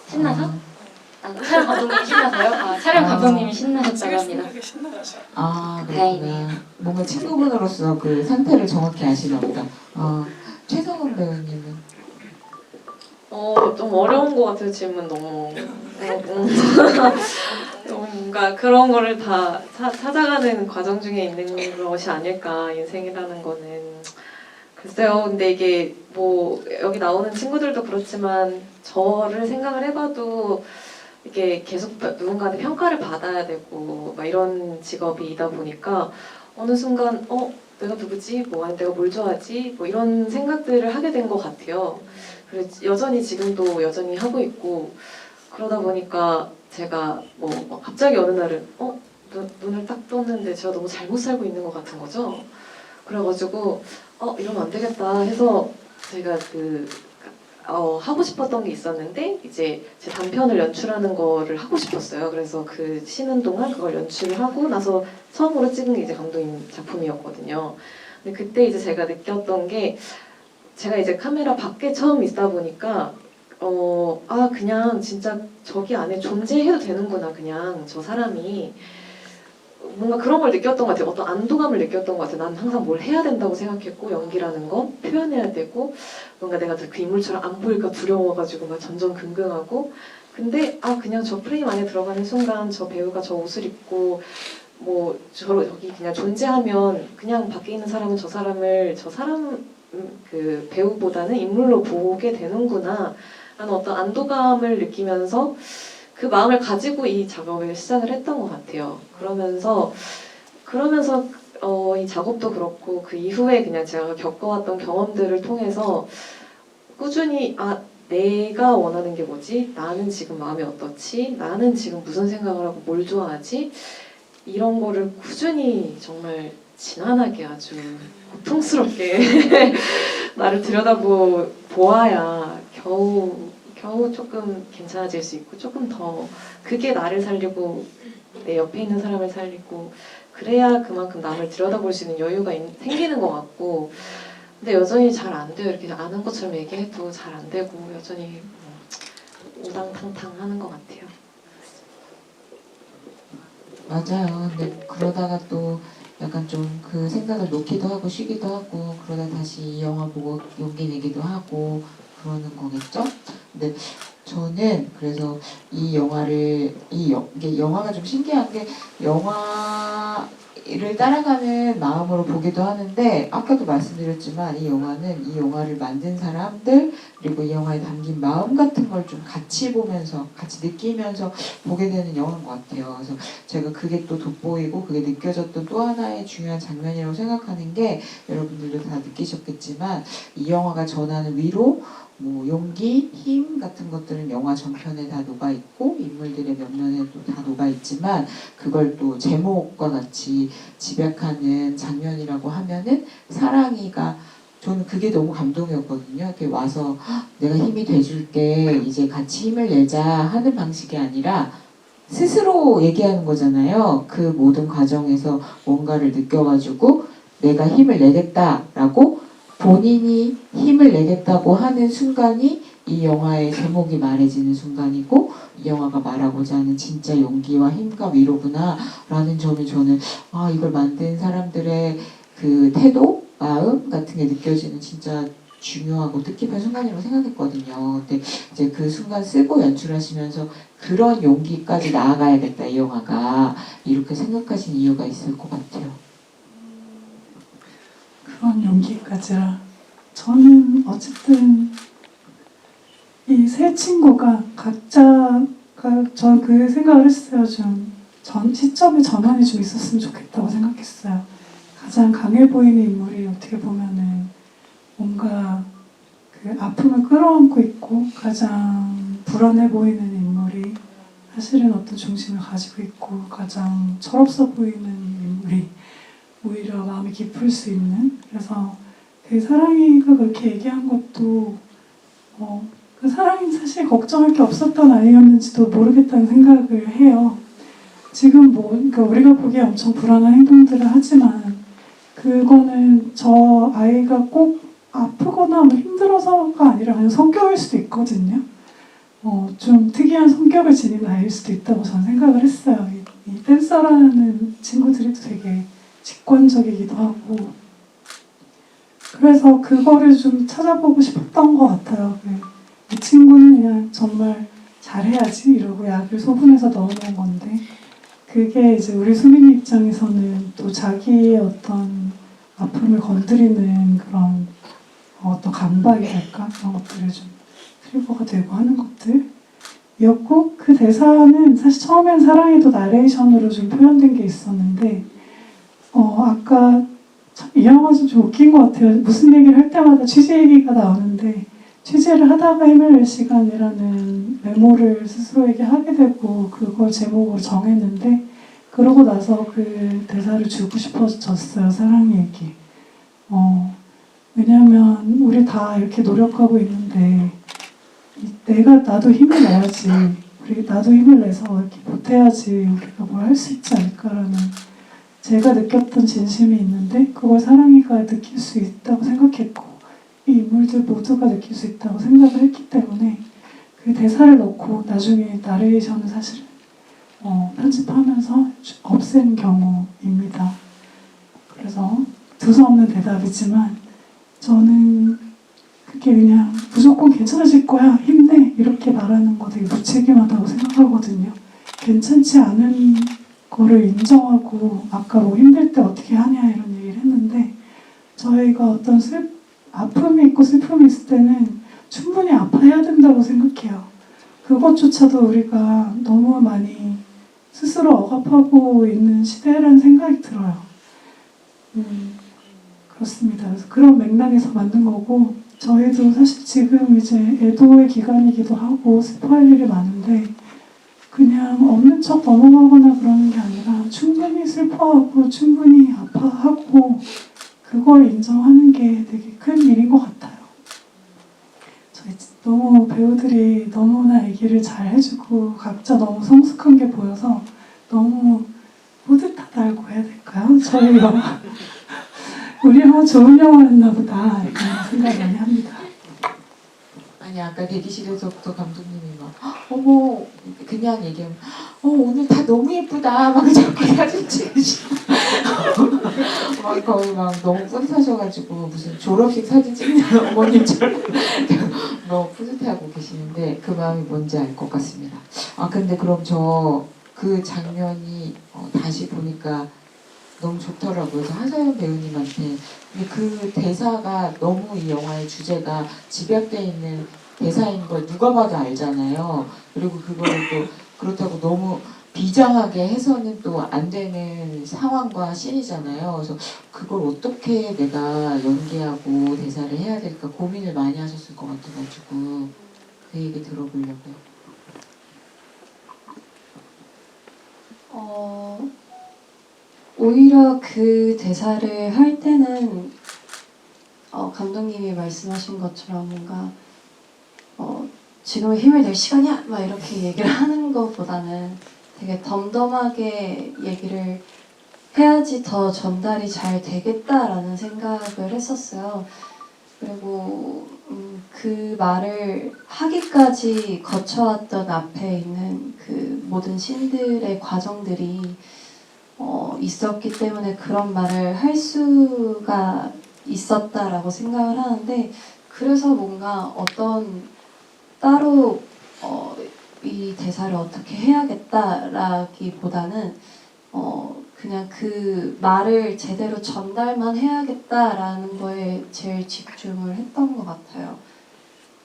신나서? 촬영 감독님이 신나서요? 촬영 감독님이 신나셨다고 합니다. 그렇구나. 다행이네요. 뭔가 친구분으로서 그 상태를 정확히 아시나 보다. 최성원 배우님은? 좀 어려운 것 같아요. 질문 너무. 너무 뭔가 그런 거를 다 찾아가는 과정 중에 있는 것이 아닐까, 인생이라는 거는. 글쎄요, 근데 이게 뭐, 여기 나오는 친구들도 그렇지만, 저를 생각을 해봐도, 이게 계속 누군가한테 평가를 받아야 되고, 막 이런 직업이다 보니까, 어느 순간, 내가 누구지? 아니, 내가 뭘 좋아하지? 이런 생각들을 하게 된 것 같아요. 그래서 여전히 지금도 여전히 하고 있고, 그러다 보니까 제가 갑자기 어느 날은 눈을 딱 떴는데 제가 너무 잘못 살고 있는 것 같은 거죠. 그래가지고 이러면 안 되겠다 해서 제가 하고 싶었던 게 있었는데 이제 제 단편을 연출하는 거를 하고 싶었어요. 그래서 그 쉬는 동안 그걸 연출을 하고 나서 처음으로 찍은 게 이제 감독님 작품이었거든요. 근데 그때 이제 제가 느꼈던 게 제가 이제 카메라 밖에 처음 있다 보니까 그냥 진짜 저기 안에 존재해도 되는구나, 그냥 저 사람이. 뭔가 그런 걸 느꼈던 것 같아요. 어떤 안도감을 느꼈던 것 같아요. 난 항상 뭘 해야 된다고 생각했고, 연기라는 건 표현해야 되고, 뭔가 내가 그 인물처럼 안 보일까 두려워가지고 막 전전긍긍하고, 근데 그냥 저 프레임 안에 들어가는 순간 저 배우가 저 옷을 입고 저기 그냥 존재하면 그냥 밖에 있는 사람은 저 사람 그 배우보다는 인물로 보게 되는구나 라는 어떤 안도감을 느끼면서 그 마음을 가지고 이 작업을 시작을 했던 것 같아요. 그러면서 이 작업도 그렇고 그 이후에 그냥 제가 겪어왔던 경험들을 통해서 꾸준히 내가 원하는 게 뭐지? 나는 지금 마음이 어떻지? 나는 지금 무슨 생각을 하고 뭘 좋아하지? 이런 거를 꾸준히 정말 진한하게 아주 고통스럽게 나를 들여다보아야 겨우 조금 괜찮아질 수 있고 조금 더 그게 나를 살리고 내 옆에 있는 사람을 살리고 그래야 그만큼 남을 들여다볼 수 있는 여유가 생기는 것 같고 근데 여전히 잘 안 돼요. 이렇게 아는 것처럼 얘기해도 잘 안 되고 여전히 우당탕탕 하는 것 같아요. 맞아요. 근데 그러다가 또 약간 좀 그 생각을 놓기도 하고 쉬기도 하고 그러다 다시 이 영화 보고 용기 내기도 하고 그러는 거겠죠? 근데 저는 그래서 이 영화를 이게 영화가 좀 신기한 게 영화를 따라가는 마음으로 보기도 하는데 아까도 말씀드렸지만 이 영화는 이 영화를 만든 사람들 그리고 이 영화에 담긴 마음 같은 걸 좀 같이 보면서 같이 느끼면서 보게 되는 영화인 것 같아요. 그래서 제가 그게 또 돋보이고 그게 느껴졌던 또 하나의 중요한 장면이라고 생각하는 게 여러분들도 다 느끼셨겠지만 이 영화가 전하는 위로 용기, 힘 같은 것들은 영화 전편에 다 녹아있고 인물들의 면면에도 다 녹아있지만 그걸 또 제목과 같이 집약하는 장면이라고 하면은 사랑이가 저는 그게 너무 감동이었거든요. 이렇게 와서 내가 힘이 돼줄게 이제 같이 힘을 내자 하는 방식이 아니라 스스로 얘기하는 거잖아요. 그 모든 과정에서 뭔가를 느껴가지고 내가 힘을 내겠다라고 본인이 힘을 내겠다고 하는 순간이 이 영화의 제목이 말해지는 순간이고 이 영화가 말하고자 하는 진짜 용기와 힘과 위로구나 라는 점이 저는 이걸 만든 사람들의 그 태도, 마음 같은 게 느껴지는 진짜 중요하고 뜻깊은 순간이라고 생각했거든요. 근데 이제 그 순간 쓰고 연출하시면서 그런 용기까지 나아가야겠다 이 영화가 이렇게 생각하신 이유가 있을 것 같아요. 그런 용기까지라 저는 어쨌든 이 세 친구가 각자가 저 그 생각을 했어요. 좀 시점에 전환이 좀 있었으면 좋겠다고 생각했어요. 가장 강해 보이는 인물이 어떻게 보면은 뭔가 그 아픔을 끌어안고 있고 가장 불안해 보이는 인물이 사실은 어떤 중심을 가지고 있고 가장 철없어 보이는 인물이 오히려 마음이 깊을 수 있는, 그래서 그 사랑이가 그렇게 얘기한 것도 그 사랑이 사실 걱정할 게 없었던 아이였는지도 모르겠다는 생각을 해요. 지금 그러니까 우리가 보기에 엄청 불안한 행동들을 하지만 그거는 저 아이가 꼭 아프거나 뭐 힘들어서가 아니라 그냥 성격일 수도 있거든요. 좀 특이한 성격을 지닌 아이일 수도 있다고 저는 생각을 했어요. 이 댄서라는 친구들이 되게 직관적이기도 하고, 그래서 그거를 좀 찾아보고 싶었던 것 같아요. 이 친구는 그냥 정말 잘해야지 이러고 약을 소분해서 넣어놓은 건데, 그게 이제 우리 수민이 입장에서는 또 자기의 어떤 아픔을 건드리는 그런 어떤 강박이랄까 그런 것들을 좀 트리거가 되고 하는 것들이었고, 그 대사는 사실 처음엔 사랑에도 나레이션으로 좀 표현된 게 있었는데 아까 참 이 영화 좀 웃긴 것 같아요. 무슨 얘기를 할 때마다 취재 얘기가 나오는데 취재를 하다가 힘을 낼 시간이라는 메모를 스스로에게 하게 되고 그걸 제목으로 정했는데 그러고 나서 그 대사를 주고 싶어졌어요. 사랑 얘기. 왜냐하면 우리 다 이렇게 노력하고 있는데 나도 힘을 내야지, 나도 힘을 내서 이렇게 보태야지 우리가 뭘 할 수 있지 않을까라는 제가 느꼈던 진심이 있는데 그걸 사랑이가 느낄 수 있다고 생각했고 이 인물들 모두가 느낄 수 있다고 생각을 했기 때문에 그 대사를 넣고 나중에 나레이션은 사실 편집하면서 없앤 경우입니다. 그래서 두서없는 대답이지만 저는 그게 그냥 무조건 괜찮아질 거야, 힘내 이렇게 말하는 거 되게 무책임하다고 생각하거든요. 괜찮지 않은 거를 인정하고 아까 뭐 힘들 때 어떻게 하냐 이런 얘기를 했는데 저희가 어떤 아픔이 있고 슬픔이 있을 때는 충분히 아파해야 된다고 생각해요. 그것조차도 우리가 너무 많이 스스로 억압하고 있는 시대라는 생각이 들어요. 그렇습니다. 그래서 그런 맥락에서 만든 거고 저희도 사실 지금 이제 애도의 기간이기도 하고 슬퍼할 일이 많은데 그냥 없는 척 넘어가거나 그러는 게 아니라 충분히 슬퍼하고 충분히 아파하고 그걸 인정하는 게 되게 큰 일인 것 같아요. 저희 너무 배우들이 너무나 얘기를 잘 해주고 각자 너무 성숙한 게 보여서 너무 뿌듯하다고 해야 될까요? 저희 영화 우리 영화 좋은 영화였나 보다 이런 생각 많이 합니다. 아니 아까 대기실에서부터 감독님이 막 어머 그냥 얘기하면 오늘 다 너무 예쁘다 막 자꾸 사진 찍으시고 막 거의 막 너무 뿌듯하셔가지고 무슨 졸업식 사진 찍는 어머님처럼 너무 뿌듯해하고 계시는데 그 마음이 뭔지 알 것 같습니다. 근데 그럼 저 그 장면이 다시 보니까 너무 좋더라고요. 그래서 하서연 배우님한테 그 대사가 너무 이 영화의 주제가 집약되어 있는 대사인 걸 누가 봐도 알잖아요. 그리고 그거를 또 그렇다고 너무 비장하게 해서는 또 안 되는 상황과 씬이잖아요. 그래서 그걸 어떻게 내가 연기하고 대사를 해야 될까 고민을 많이 하셨을 것 같아가지고 그 얘기 들어보려고요. 오히려 그 대사를 할 때는 감독님이 말씀하신 것처럼 뭔가 지금은 힘을 낼 시간이야! 막 이렇게 얘기를 하는 것보다는 되게 덤덤하게 얘기를 해야지 더 전달이 잘 되겠다라는 생각을 했었어요. 그리고 그 말을 하기까지 거쳐왔던 앞에 있는 그 모든 신들의 과정들이 있었기 때문에 그런 말을 할 수가 있었다라고 생각을 하는데 그래서 뭔가 어떤 따로 이 대사를 어떻게 해야겠다라기보다는 그냥 그 말을 제대로 전달만 해야겠다라는 거에 제일 집중을 했던 것 같아요.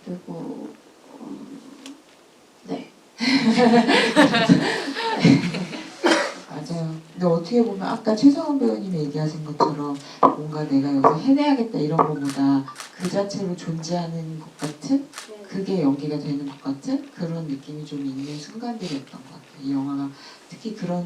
그리고 네. 맞아요. 근데 어떻게 보면 아까 최성원 배우님이 얘기하신 것처럼 뭔가 내가 여기서 해내야겠다 이런 것보다 그 자체로 존재하는 것 같은 그게 연기가 되는 것 같은 그런 느낌이 좀 있는 순간들이었던 것 같아요. 이 영화가 특히 그런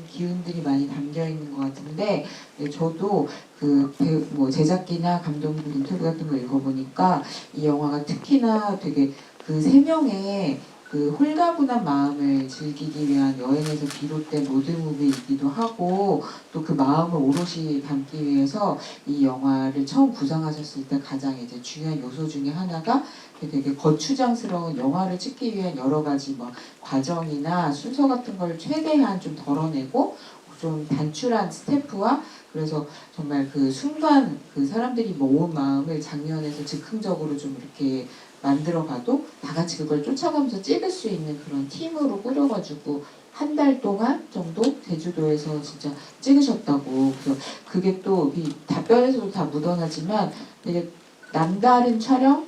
기운들이 많이 담겨 있는 것 같은데 네, 저도 그 배우, 뭐 제작기나 감독님 인터뷰 같은 거 읽어보니까 이 영화가 특히나 되게 그 세 명의 그 홀가분한 마음을 즐기기 위한 여행에서 비롯된 로드무비이기도 하고 또 그 마음을 오롯이 담기 위해서 이 영화를 처음 구상하셨을 때 가장 이제 중요한 요소 중에 하나가 되게 거추장스러운 영화를 찍기 위한 여러 가지 뭐 과정이나 순서 같은 걸 최대한 좀 덜어내고 좀 단출한 스태프와 그래서 정말 그 순간 그 사람들이 모은 마음을 장면에서 즉흥적으로 좀 이렇게 만들어가도 다 같이 그걸 쫓아가면서 찍을 수 있는 그런 팀으로 꾸려가지고 한 달 동안 정도 제주도에서 진짜 찍으셨다고. 그래서 그게 또 이 답변에서도 다 묻어나지만 되게 남다른 촬영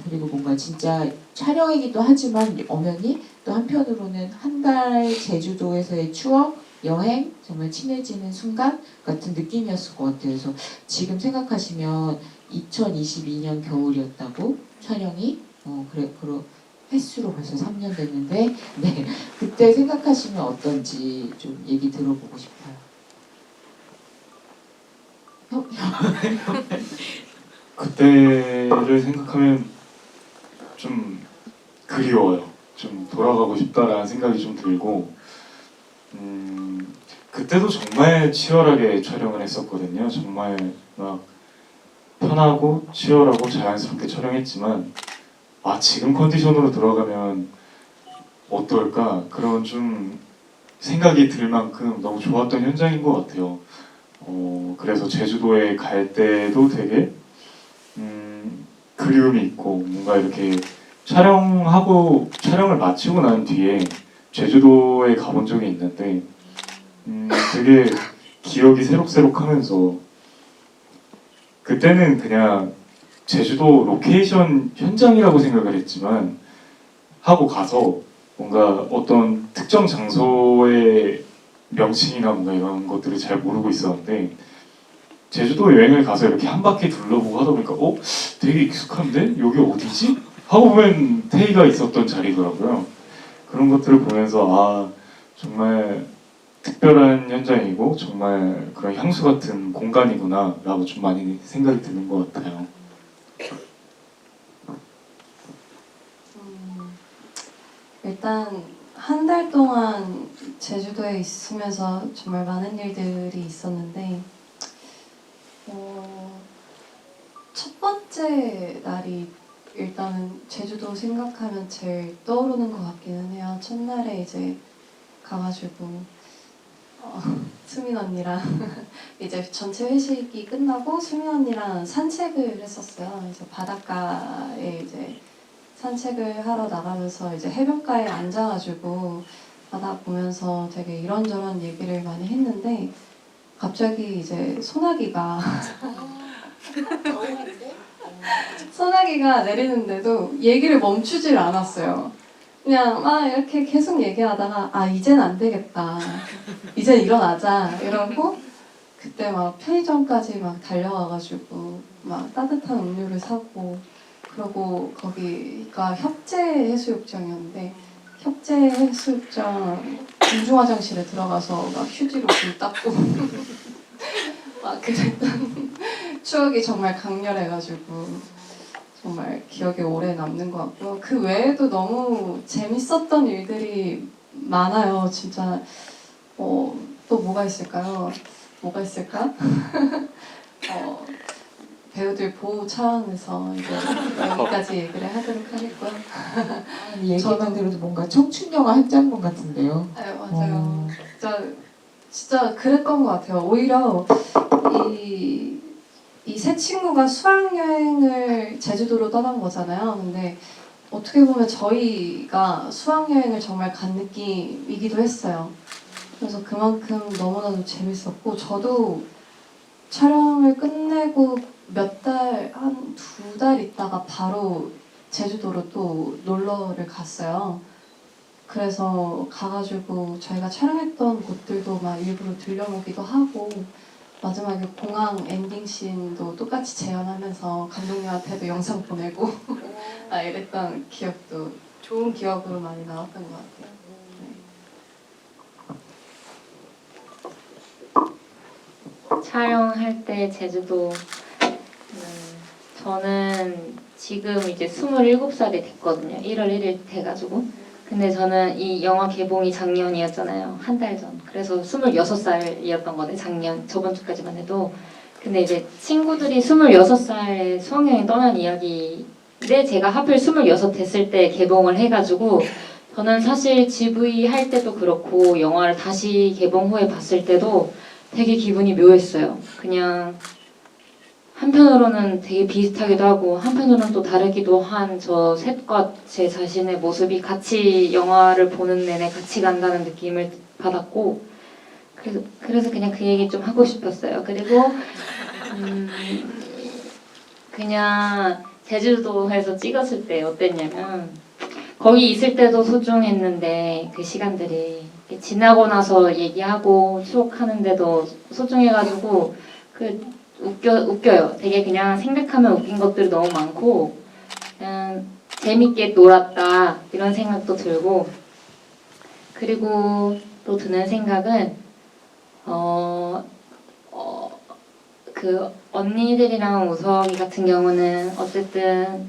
그리고 뭔가 진짜 촬영이기도 하지만 엄연히 또 한편으로는 한 달 제주도에서의 추억 여행 정말 친해지는 순간 같은 느낌이었을 것 같아요. 그래서 지금 생각하시면 2022년 겨울이었다고 촬영이 그래 횟수로 벌써 3년 됐는데 네 그때 생각하시면 어떤지 좀 얘기 들어보고 싶어요. 그때를 생각하면 좀 그리워요. 좀 돌아가고 싶다라는 생각이 좀 들고 그때도 정말 치열하게 촬영을 했었거든요. 정말 막 편하고 치열하고 자연스럽게 촬영했지만 지금 컨디션으로 들어가면 어떨까 그런 좀 생각이 들 만큼 너무 좋았던 현장인 것 같아요. 그래서 제주도에 갈 때도 되게 그리움이 있고 뭔가 이렇게 촬영을 마치고 난 뒤에 제주도에 가본 적이 있는데 되게 기억이 새록새록하면서 그때는 그냥 제주도 로케이션 현장이라고 생각을 했지만 하고 가서 뭔가 어떤 특정 장소의 명칭이나 뭔가 이런 것들을 잘 모르고 있었는데 제주도 여행을 가서 이렇게 한 바퀴 둘러보고 하다 보니까 되게 익숙한데? 여기 어디지? 하고 보면 테이가 있었던 자리더라고요. 그런 것들을 보면서 정말 특별한 현장이고 정말 그런 향수 같은 공간이구나 라고 좀 많이 생각이 드는 것 같아요. 일단 한 달 동안 제주도에 있으면서 정말 많은 일들이 있었는데 첫 번째 날이 일단은 제주도 생각하면 제일 떠오르는 것 같기는 해요. 첫날에 이제 가가지고 수민 언니랑 이제 전체 회식이 끝나고 수민 언니랑 산책을 했었어요. 그래서 바닷가에 이제 산책을 하러 나가면서 이제 해변가에 앉아가지고 바다 보면서 되게 이런저런 얘기를 많이 했는데 갑자기 이제 소나기가 내리는데도 얘기를 멈추질 않았어요. 그냥 막 이렇게 계속 얘기하다가 이젠 안 되겠다. 이제 일어나자 이러고 그때 막 편의점까지 막 달려가가지고 막 따뜻한 음료를 사고 그러고 거기가 협재해수욕장이었는데 협재해수욕장 공중화장실에 들어가서 막 휴지로 물 닦고 막 그랬던 추억이 정말 강렬해가지고 정말 기억에 오래 남는 것 같고 그 외에도 너무 재밌었던 일들이 많아요. 진짜 또 뭐가 있을까요? 뭐가 있을까? 배우들 보호 차원에서 이제 여기까지 얘기를 하도록 하겠고요. 얘기만 들어도 뭔가 청춘 영화 한 장면 같은데요. 네, 맞아요. 진짜 그랬던 것 같아요. 오히려 이 세 친구가 수학여행을 제주도로 떠난 거잖아요. 근데 어떻게 보면 저희가 수학여행을 정말 간 느낌이기도 했어요. 그래서 그만큼 너무나도 재밌었고 저도 촬영을 끝내고 한 2달 있다가 바로 제주도로 또 놀러를 갔어요. 그래서 가가지고 저희가 촬영했던 곳들도 막 일부러 들려보기도 하고 마지막에 공항 엔딩 씬도 똑같이 재현하면서 감독님한테도 영상 보내고 이랬던 기억도 좋은 기억으로 많이 나왔던 것 같아요. 촬영할 때 제주도 저는 지금 이제 27살이 됐거든요. 1월 1일 돼가지고. 근데 저는 이 영화 개봉이 작년이었잖아요. 한 달 전. 그래서 26살이었던 거네. 작년 저번 주까지만 해도. 근데 이제 친구들이 26살에 수학여행 떠난 이야기인데 제가 하필 26 됐을 때 개봉을 해가지고 저는 사실 GV 할 때도 그렇고 영화를 다시 개봉 후에 봤을 때도 되게 기분이 묘했어요. 그냥 한편으로는 되게 비슷하기도 하고 한편으로는 또 다르기도 한 저 셋과 제 자신의 모습이 같이 영화를 보는 내내 같이 간다는 느낌을 받았고 그래서 그냥 그 얘기 좀 하고 싶었어요. 그리고 그냥 제주도에서 찍었을 때 어땠냐면 거기 있을 때도 소중했는데 그 시간들이 지나고 나서 얘기하고 추억하는데도 소중해가지고 웃겨요. 되게 그냥 생각하면 웃긴 것들이 너무 많고 그냥 재밌게 놀았다 이런 생각도 들고 그리고 또 드는 생각은 그 언니들이랑 우석이 같은 경우는 어쨌든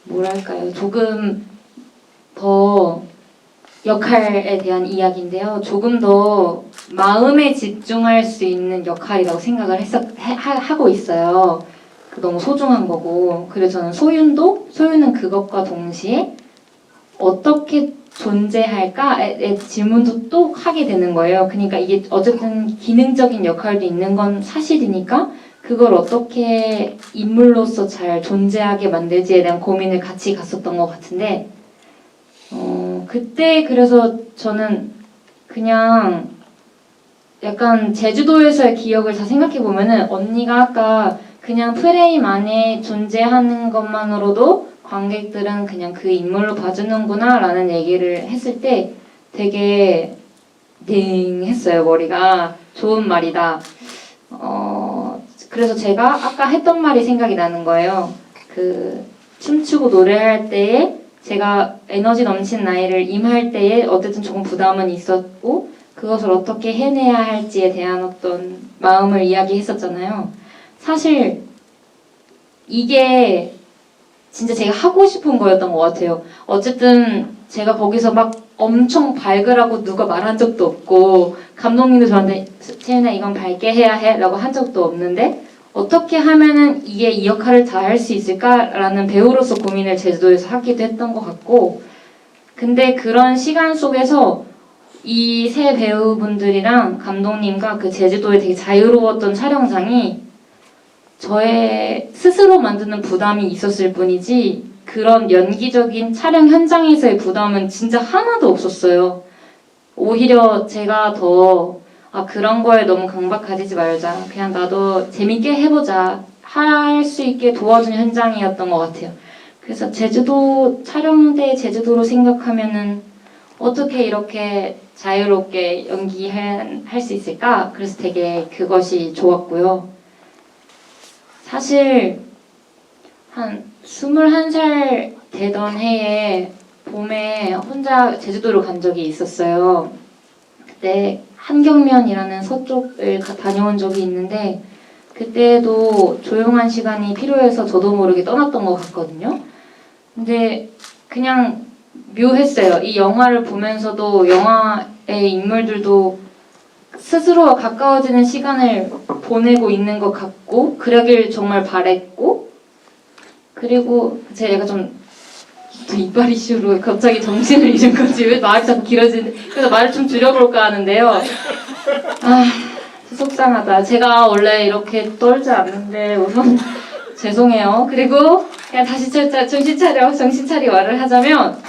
뭐랄까요 조금 더 역할에 대한 이야기인데요. 조금 더 마음에 집중할 수 있는 역할이라고 생각을 하고 있어요. 너무 소중한 거고. 그래서 저는 소유는 그것과 동시에 어떻게 존재할까의 질문도 또 하게 되는 거예요. 그러니까 이게 어쨌든 기능적인 역할도 있는 건 사실이니까 그걸 어떻게 인물로서 잘 존재하게 만들지에 대한 고민을 같이 갔었던 것 같은데 그때 그래서 저는 그냥 약간 제주도에서의 기억을 다 생각해 보면은 언니가 아까 그냥 프레임 안에 존재하는 것만으로도 관객들은 그냥 그 인물로 봐주는구나 라는 얘기를 했을 때 되게 띵 했어요. 머리가 좋은 말이다. 그래서 제가 아까 했던 말이 생각이 나는 거예요. 그 춤추고 노래할 때에 제가 에너지 넘치는 나이를 임할 때에 어쨌든 조금 부담은 있었고 그것을 어떻게 해내야 할지에 대한 어떤 마음을 이야기했었잖아요. 사실 이게 진짜 제가 하고 싶은 거였던 것 같아요. 어쨌든 제가 거기서 막 엄청 밝으라고 누가 말한 적도 없고 감독님도 저한테 채윤아 이건 밝게 해야 해 라고 한 적도 없는데 어떻게 하면은 이게 이 역할을 다 할 수 있을까라는 배우로서 고민을 제주도에서 하기도 했던 것 같고 근데 그런 시간 속에서 이 세 배우분들이랑 감독님과 그 제주도에 되게 자유로웠던 촬영장이 저의 스스로 만드는 부담이 있었을 뿐이지 그런 연기적인 촬영 현장에서의 부담은 진짜 하나도 없었어요. 오히려 제가 더 그런 거에 너무 강박 가지지 말자. 그냥 나도 재밌게 해보자. 할 수 있게 도와준 현장이었던 것 같아요. 그래서 제주도 촬영대 제주도로 생각하면은 어떻게 이렇게 자유롭게 연기할 수 있을까? 그래서 되게 그것이 좋았고요. 사실 한 21살 되던 해에 봄에 혼자 제주도로 간 적이 있었어요. 그때 한경면이라는 서쪽을 다녀온 적이 있는데 그때도 조용한 시간이 필요해서 저도 모르게 떠났던 것 같거든요. 근데 그냥 묘했어요. 이 영화를 보면서도 영화의 인물들도 스스로와 가까워지는 시간을 보내고 있는 것 같고 그러길 정말 바랬고 그리고 제가 좀 이빨 이슈로 갑자기 정신을 잃은 건지 왜 말이 자꾸 길어지는데 그래서 말을 좀 줄여볼까 하는데요. 속상하다. 제가 원래 이렇게 떨지 않는데 우선 죄송해요. 그리고 그냥 다시 정신 차리고 말을 하자면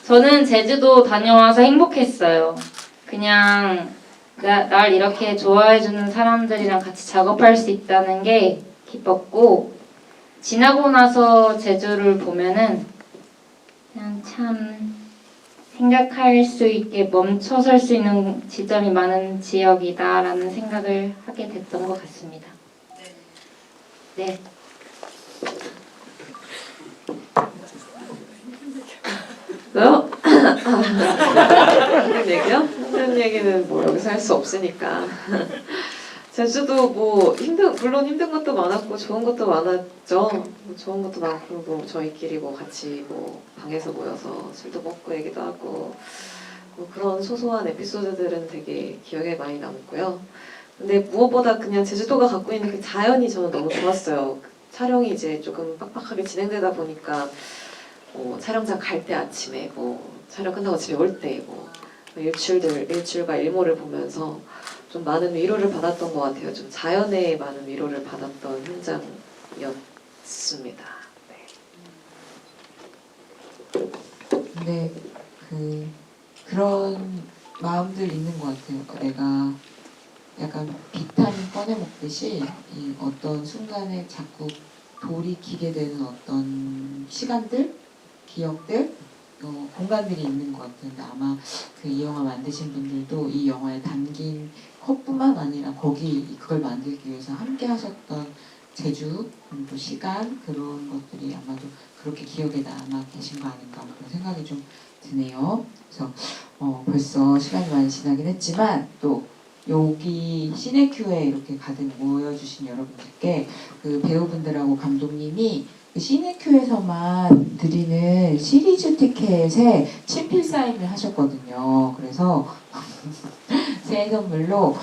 저는 제주도 다녀와서 행복했어요. 그냥 날 이렇게 좋아해주는 사람들이랑 같이 작업할 수 있다는 게 기뻤고 지나고 나서 제주를 보면은 그냥 참 생각할 수 있게 멈춰설 수 있는 지점이 많은 지역이다라는 생각을 하게 됐던 것 같습니다. 네. 왜요? 힘든 얘기요? 힘든 얘기는 뭐 여기서 할 수 없으니까. 제주도 뭐 물론 힘든 것도 많았고 좋은 것도 많았죠. 뭐 좋은 것도 많고 뭐 저희끼리 뭐 같이 뭐 방에서 모여서 술도 먹고 얘기도 하고 뭐 그런 소소한 에피소드들은 되게 기억에 많이 남고요. 근데 무엇보다 그냥 제주도가 갖고 있는 그 자연이 저는 너무 좋았어요. 촬영이 이제 조금 빡빡하게 진행되다 보니까 뭐 촬영장 갈 때 아침에 뭐 촬영 끝나고 집에 올 때 뭐 일출과 일몰을 보면서 좀 많은 위로를 받았던 것 같아요. 좀 자연에 많은 위로를 받았던 현장이었습니다. 네. 근데 그런 마음들 있는 것 같아요. 내가 약간 비타민 꺼내 먹듯이 이 어떤 순간에 자꾸 돌이키게 되는 어떤 시간들, 기억들, 공간들이 있는 것 같아요. 근데 아마 이 영화 만드신 분들도 이 영화에 담긴 컷뿐만 아니라 그걸 만들기 위해서 함께 하셨던 제주, 그리고 시간, 그런 것들이 아마도 그렇게 기억에 남아 계신 거 아닌가 그런 생각이 좀 드네요. 그래서 벌써 시간이 많이 지나긴 했지만 또 여기 시네큐에 이렇게 가득 모여주신 여러분들께 그 배우분들하고 감독님이 그 시네큐에서만 드리는 시리즈 티켓에 친필 사인을 하셨거든요. 그래서 새해 선물로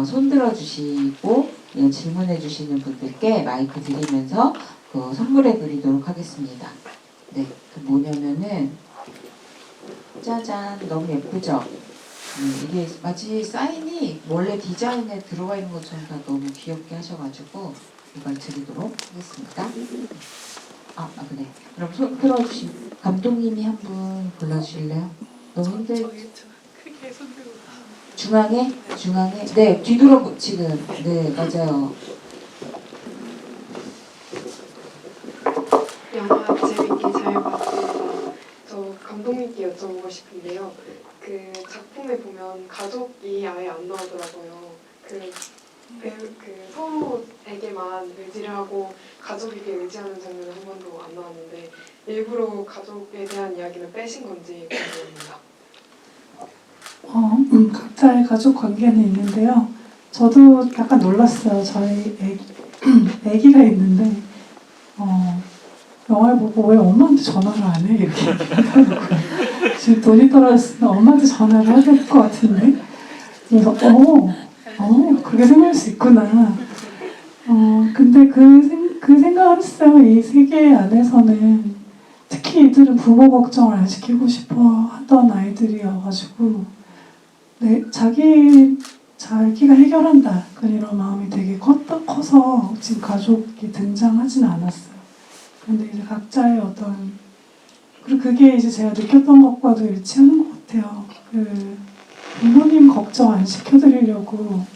손 들어주시고 질문해주시는 분들께 마이크 드리면서 선물해드리도록 하겠습니다. 네, 그 뭐냐면은 짜잔, 너무 예쁘죠? 이게 마치 사인이 원래 디자인에 들어가 있는 것처럼 다 너무 귀엽게 하셔가지고 이걸 드리도록 하겠습니다. 그래. 그럼 손 들어주신 감독님이 한 분 골라주실래요? 너무 힘들. 중앙에? 네, 뒤돌아 지금. 네, 맞아요. 영화 재밌게 잘 봤습니다. 저 감독님께 여쭤보고 싶은데요. 그 작품에 보면 가족이 아예 안 나오더라고요. 그 서로에게만 의지를 하고 가족에게 의지하는 장면은 한 번도 안 나왔는데 일부러 가족에 대한 이야기는 빼신 건지 궁금합니다. 각자의 가족 관계는 있는데요. 저도 약간 놀랐어요. 저희 애기가 있는데 영화를 보고 왜 엄마한테 전화를 안 해? 이렇게 하더라고요. 지금 돈이 떨어졌으면 엄마한테 전화를 해야 될 것 같은데 그래서 그렇게 생각할 수 있구나. 근데 그 생각을 했어요. 이 세계 안에서는 특히 이들은 부모 걱정을 안 시키고 싶어 하던 아이들이어가지고 자기가 해결한다 이런 마음이 되게 커서 지금 가족이 등장하진 않았어요. 근데 이제 각자의 그리고 그게 이제 제가 느꼈던 것과도 일치하는 것 같아요. 부모님 걱정 안 시켜드리려고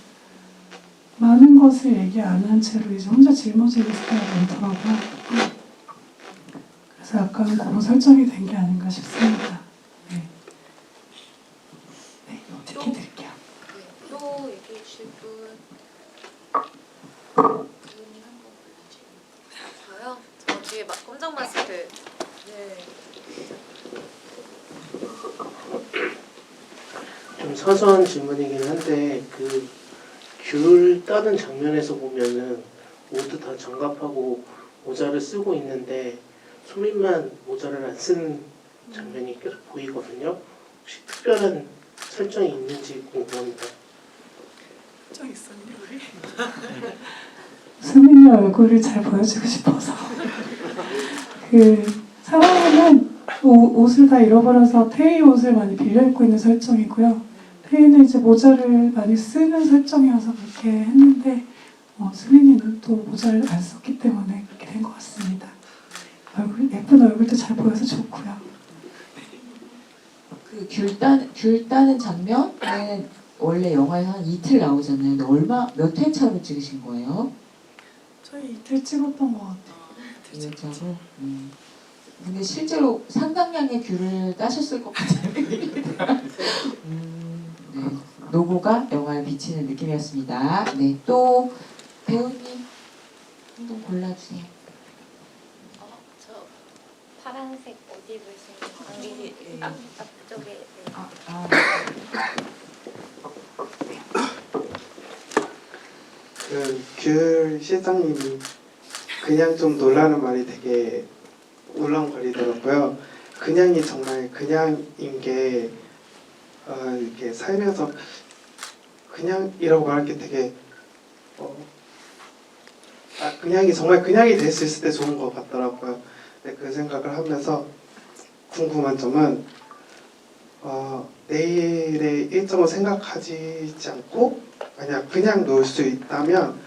많은 것을 얘기 안 한 채로 이제 혼자 짊어지는 스타일이 많더라고요. 그래서 약간 그런 설정이 된 게 아닌가 싶습니다. 네, 어떻게 드릴게요. 또 얘기해 주실 분 저요? 저 뒤에 검정 마스크. 네. 좀 사소한 질문이긴 한데 귤 따는 장면에서 보면은 모두 다 장갑하고 모자를 쓰고 있는데 소민만 모자를 안 쓰는 장면이 계속 보이거든요. 혹시 특별한 설정이 있는지 궁금합니다. 설정 있었니 우리? 수민이 얼굴을 잘 보여주고 싶어서 상황은 옷을 다 잃어버려서 태희 옷을 많이 빌려 입고 있는 설정이고요. 태희는 이제 모자를 많이 쓰는 설정이어서 그렇게 했는데 수민이는 또 모자를 안 썼기 때문에 그렇게 된 것 같습니다. 예쁜 얼굴도 잘 보여서 좋고요. 그 귤 따는 장면은 원래 영화에서 한 이틀 나오잖아요. 근데 몇 회차로 찍으신 거예요? 저희 이틀 찍었던 것 같아요. 2회차로? 근데 실제로 상당량의 귤을 따셨을 것 같은 느낌이 들어요. 네. 노고가 영화에 비치는 느낌이었습니다. 네, 또 배우님 한번 골라주세요. 저 파란색 옷 입으신 앞쪽에 네. 귤 실장님이 그냥 좀 놀라는 말이 되게 울렁거리더라고요. 그냥이 정말 그냥인 게 이렇게 살면서 그냥이라고 말할 게 되게 그냥이 정말 그냥이 될 수 있을 때 좋은 것 같더라고요. 네, 그 생각을 하면서 궁금한 점은 내일의 일정을 생각하지 않고 만약 그냥 놀 수 있다면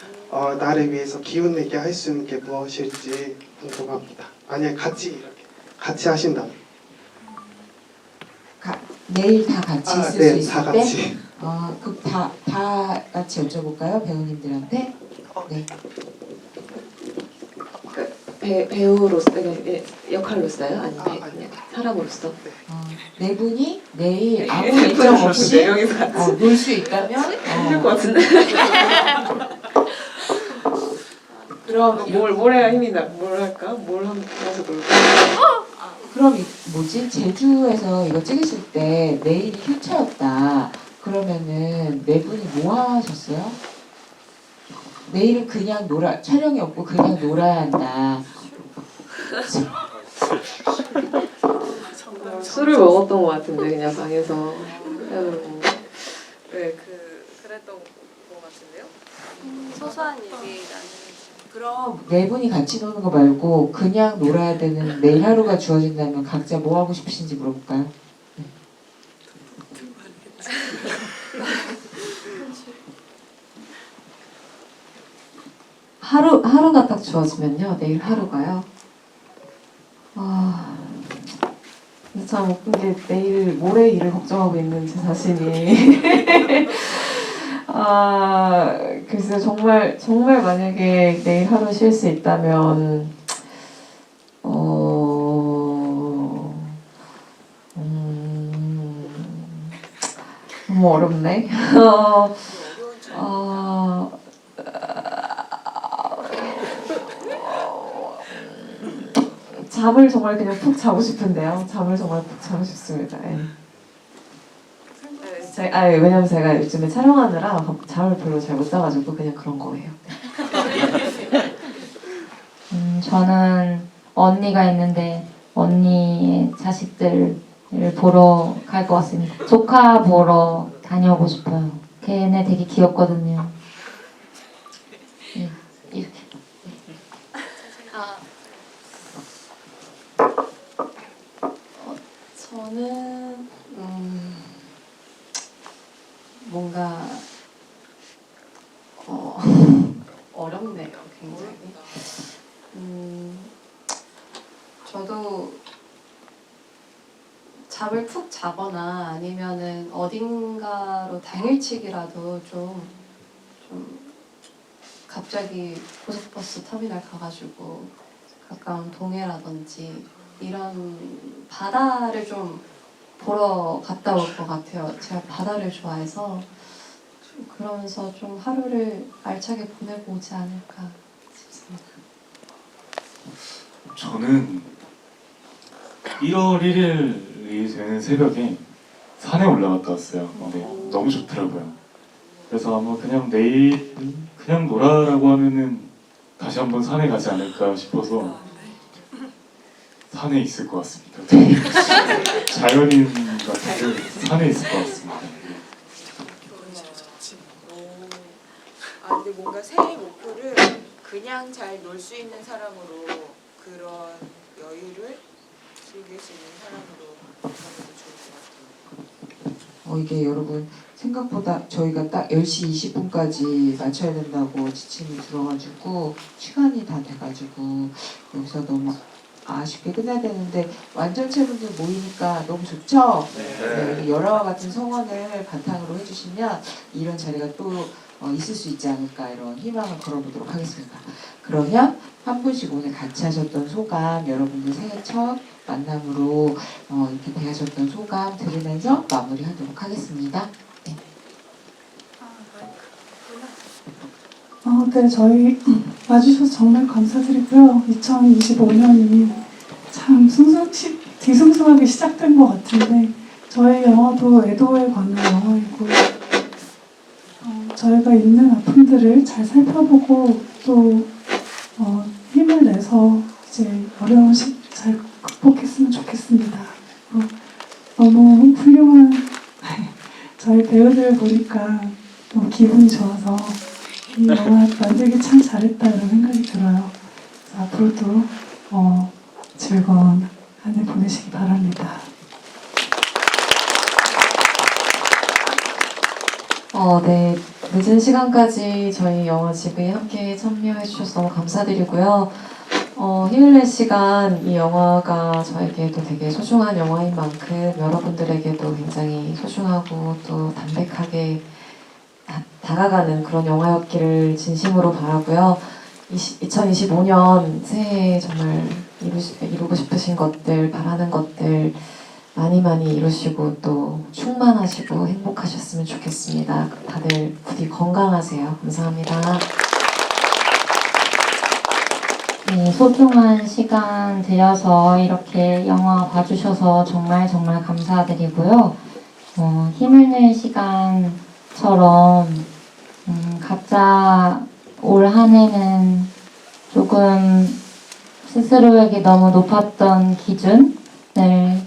나를 위해서 기운 내게 할 수 있는 게 무엇일지 궁금합니다. 만약 같이 하신다면. 내일 다 같이 있을 수 네, 있을 다 때? 같이. 그럼 다 같이 여쭤볼까요? 배우님들한테? 네. 배우로서 역할로서요? 아니면 아니요. 그냥 사람으로서? 네 분이 내일 아무 일정 없이 네 명이서 같이 놀 수 있다면 힘들 것 같은데. 그럼 뭘 해야 힘이 나? 뭘 할까? 뭘 하면서 놀까? 그럼 제주에서 이거 찍으실 때 내일이 휴차였다. 그러면은 네 분이 뭐 하셨어요? 내일은 그냥 촬영이 없고 그냥 놀아야 한다. 술을 먹었던 것 같은데 그냥 방에서. 네, 그랬던 것 같은데요. 소소한 얘기라는. 그럼 네 분이 같이 노는 거 말고 그냥 놀아야 되는 내일 하루가 주어진다면 각자 뭐 하고 싶으신지 물어볼까요? 하루가 딱 주어지면요. 내일 하루가요. 근데 참 웃긴 게 내일 모레 일을 걱정하고 있는 제 자신이 글쎄요. 정말 만약에 내일 하루 쉴 수 있다면 너무 어렵네. 잠을 정말 그냥 푹 자고 싶은데요. 잠을 정말 푹 자고 싶습니다. 예. 왜냐면 제가 요즘에 촬영하느라 잠을 별로 잘 못 자가지고 그냥 그런 거예요. 저는 언니가 있는데 언니의 자식들을 보러 갈 것 같습니다. 조카 보러 다녀오고 싶어요. 걔네 되게 귀엽거든요. 네, 이렇게. 저는 뭔가 어렵네요, 굉장히. 저도 잠을 푹 자거나 아니면은 어딘가로 당일치기라도 좀 갑자기 고속버스 터미널 가가지고 가까운 동해라든지 이런 바다를 좀 보러 갔다 올 것 같아요. 제가 바다를 좋아해서 그러면서 좀 하루를 알차게 보내고 오지 않을까 싶습니다. 저는 1월 1일이 되는 새벽에 산에 올라갔다 왔어요. 근데 너무 좋더라고요. 그래서 아마 그냥 내일 그냥 놀아라고 하면은 다시 한번 산에 가지 않을까 싶어서 산에 있을 것 같습니다. 자연인 같은 산에 있을 것 같습니다. 근데 뭔가 새해 목표를 그냥 잘 놀 수 있는 사람으로 그런 여유를 즐길 수 있는 사람으로 하면 좋을 것 같아요. 이게 여러분 생각보다 저희가 딱 10시 20분까지 맞춰야 된다고 지침이 들어가지고 시간이 다 돼가지고 여기서 너무 아쉽게 끝나야 되는데 완전체분들 모이니까 너무 좋죠? 네, 여러와 같은 성원을 바탕으로 해주시면 이런 자리가 또 있을 수 있지 않을까 이런 희망을 걸어보도록 하겠습니다. 그러면 한 분씩 오늘 같이 하셨던 소감, 여러분들 새해 첫 만남으로 이렇게 대하셨던 소감 들으면서 마무리하도록 하겠습니다. 네. 네, 저희 와주셔서 정말 감사드리고요. 2025년이 참 뒤숭숭하게 시작된 것 같은데 저희 영화도 애도에 관한 영화이고 저희가 있는 아픔들을 잘 살펴보고 또 힘을 내서 이제 어려운 시기 잘 극복했으면 좋겠습니다. 너무 훌륭한 저희 배우들 보니까 너무 기분이 좋아서 이 영화 만들기 참 잘했다 이런 생각이 들어요. 그래서 앞으로도 즐거운 한 해 보내시기 바랍니다. 네. 늦은 시간까지 저희 영화 집에 함께 참여해 주셔서 너무 감사드리고요. 힘을 낼 시간, 이 영화가 저에게도 되게 소중한 영화인 만큼 여러분들에게도 굉장히 소중하고 또 담백하게 다가가는 그런 영화였기를 진심으로 바라고요. 2025년 새해에 정말 이루고 싶으신 것들, 바라는 것들 많이 이루시고 또 충만하시고 행복하셨으면 좋겠습니다. 다들 부디 건강하세요. 감사합니다. 네, 소중한 시간 들여서 이렇게 영화 봐주셔서 정말 감사드리고요. 힘을 낼 시간처럼 각자 올 한 해는 조금 스스로에게 너무 높았던 기준을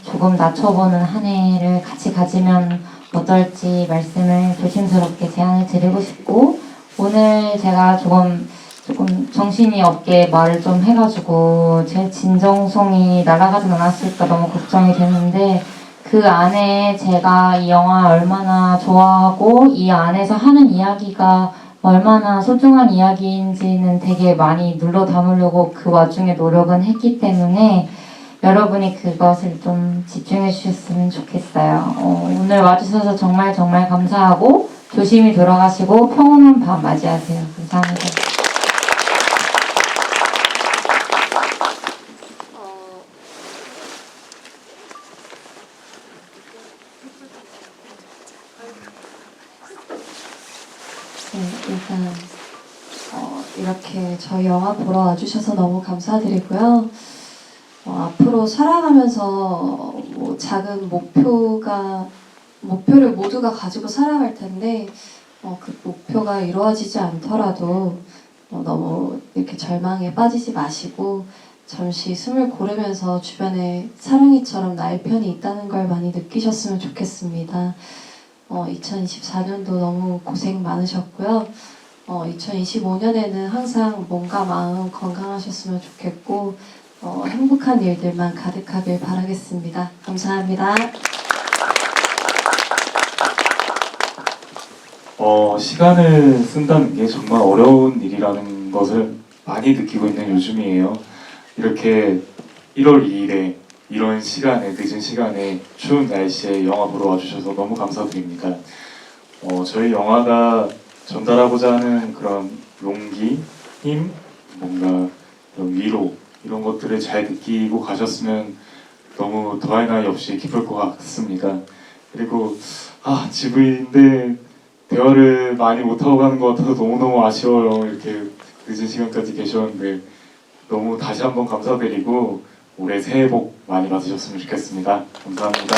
조금 낮춰보는 한 해를 같이 가지면 어떨지 말씀을 조심스럽게 제안을 드리고 싶고, 오늘 제가 조금 정신이 없게 말을 좀 해가지고 제 진정성이 날아가진 않았을까 너무 걱정이 되는데, 그 안에 제가 이 영화 얼마나 좋아하고 이 안에서 하는 이야기가 얼마나 소중한 이야기인지는 되게 많이 눌러 담으려고 그 와중에 노력은 했기 때문에 여러분이 그것을 좀 집중해 주셨으면 좋겠어요. 오늘 와주셔서 정말 감사하고 조심히 돌아가시고 평온한 밤 맞이하세요. 감사합니다. 네, 일단 이렇게 저희 영화 보러 와주셔서 너무 감사드리고요. 앞으로 살아가면서 작은 목표를 모두가 가지고 살아갈 텐데 그 목표가 이루어지지 않더라도 너무 이렇게 절망에 빠지지 마시고 잠시 숨을 고르면서 주변에 사랑이처럼 나의 편이 있다는 걸 많이 느끼셨으면 좋겠습니다. 2024년도 너무 고생 많으셨고요. 2025년에는 항상 몸과 마음 건강하셨으면 좋겠고 행복한 일들만 가득하길 바라겠습니다. 감사합니다. 시간을 쓴다는 게 정말 어려운 일이라는 것을 많이 느끼고 있는 요즘이에요. 이렇게 1월 2일에 이런 시간에, 늦은 시간에 추운 날씨에 영화 보러 와주셔서 너무 감사드립니다. 저희 영화가 전달하고자 하는 그런 용기, 힘, 뭔가 그런 위로 이런 것들을 잘 느끼고 가셨으면 너무 더할 나위 없이 기쁠 것 같습니다. 그리고 지브이인데 대화를 많이 못하고 가는 것 같아서 너무너무 아쉬워요. 이렇게 늦은 시간까지 계셨는데 너무 다시 한번 감사드리고 올해 새해 복 많이 받으셨으면 좋겠습니다. 감사합니다.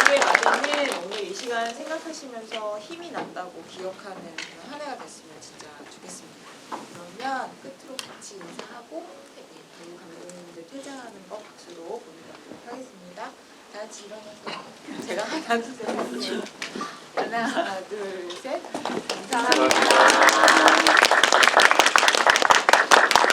올해 맞은 해 오늘 이 시간 생각하시면서 힘이 난다고 기억하는 그런 한 해가 됐으면 진짜 좋겠습니다. 그러면 끝으로 같이 인사하고 배우 감독님들 퇴장하는 거 박수로 보내드리도록 하겠습니다. 다 같이 일어나서 제가 하나 둘 셋 하나 둘 셋 감사합니다.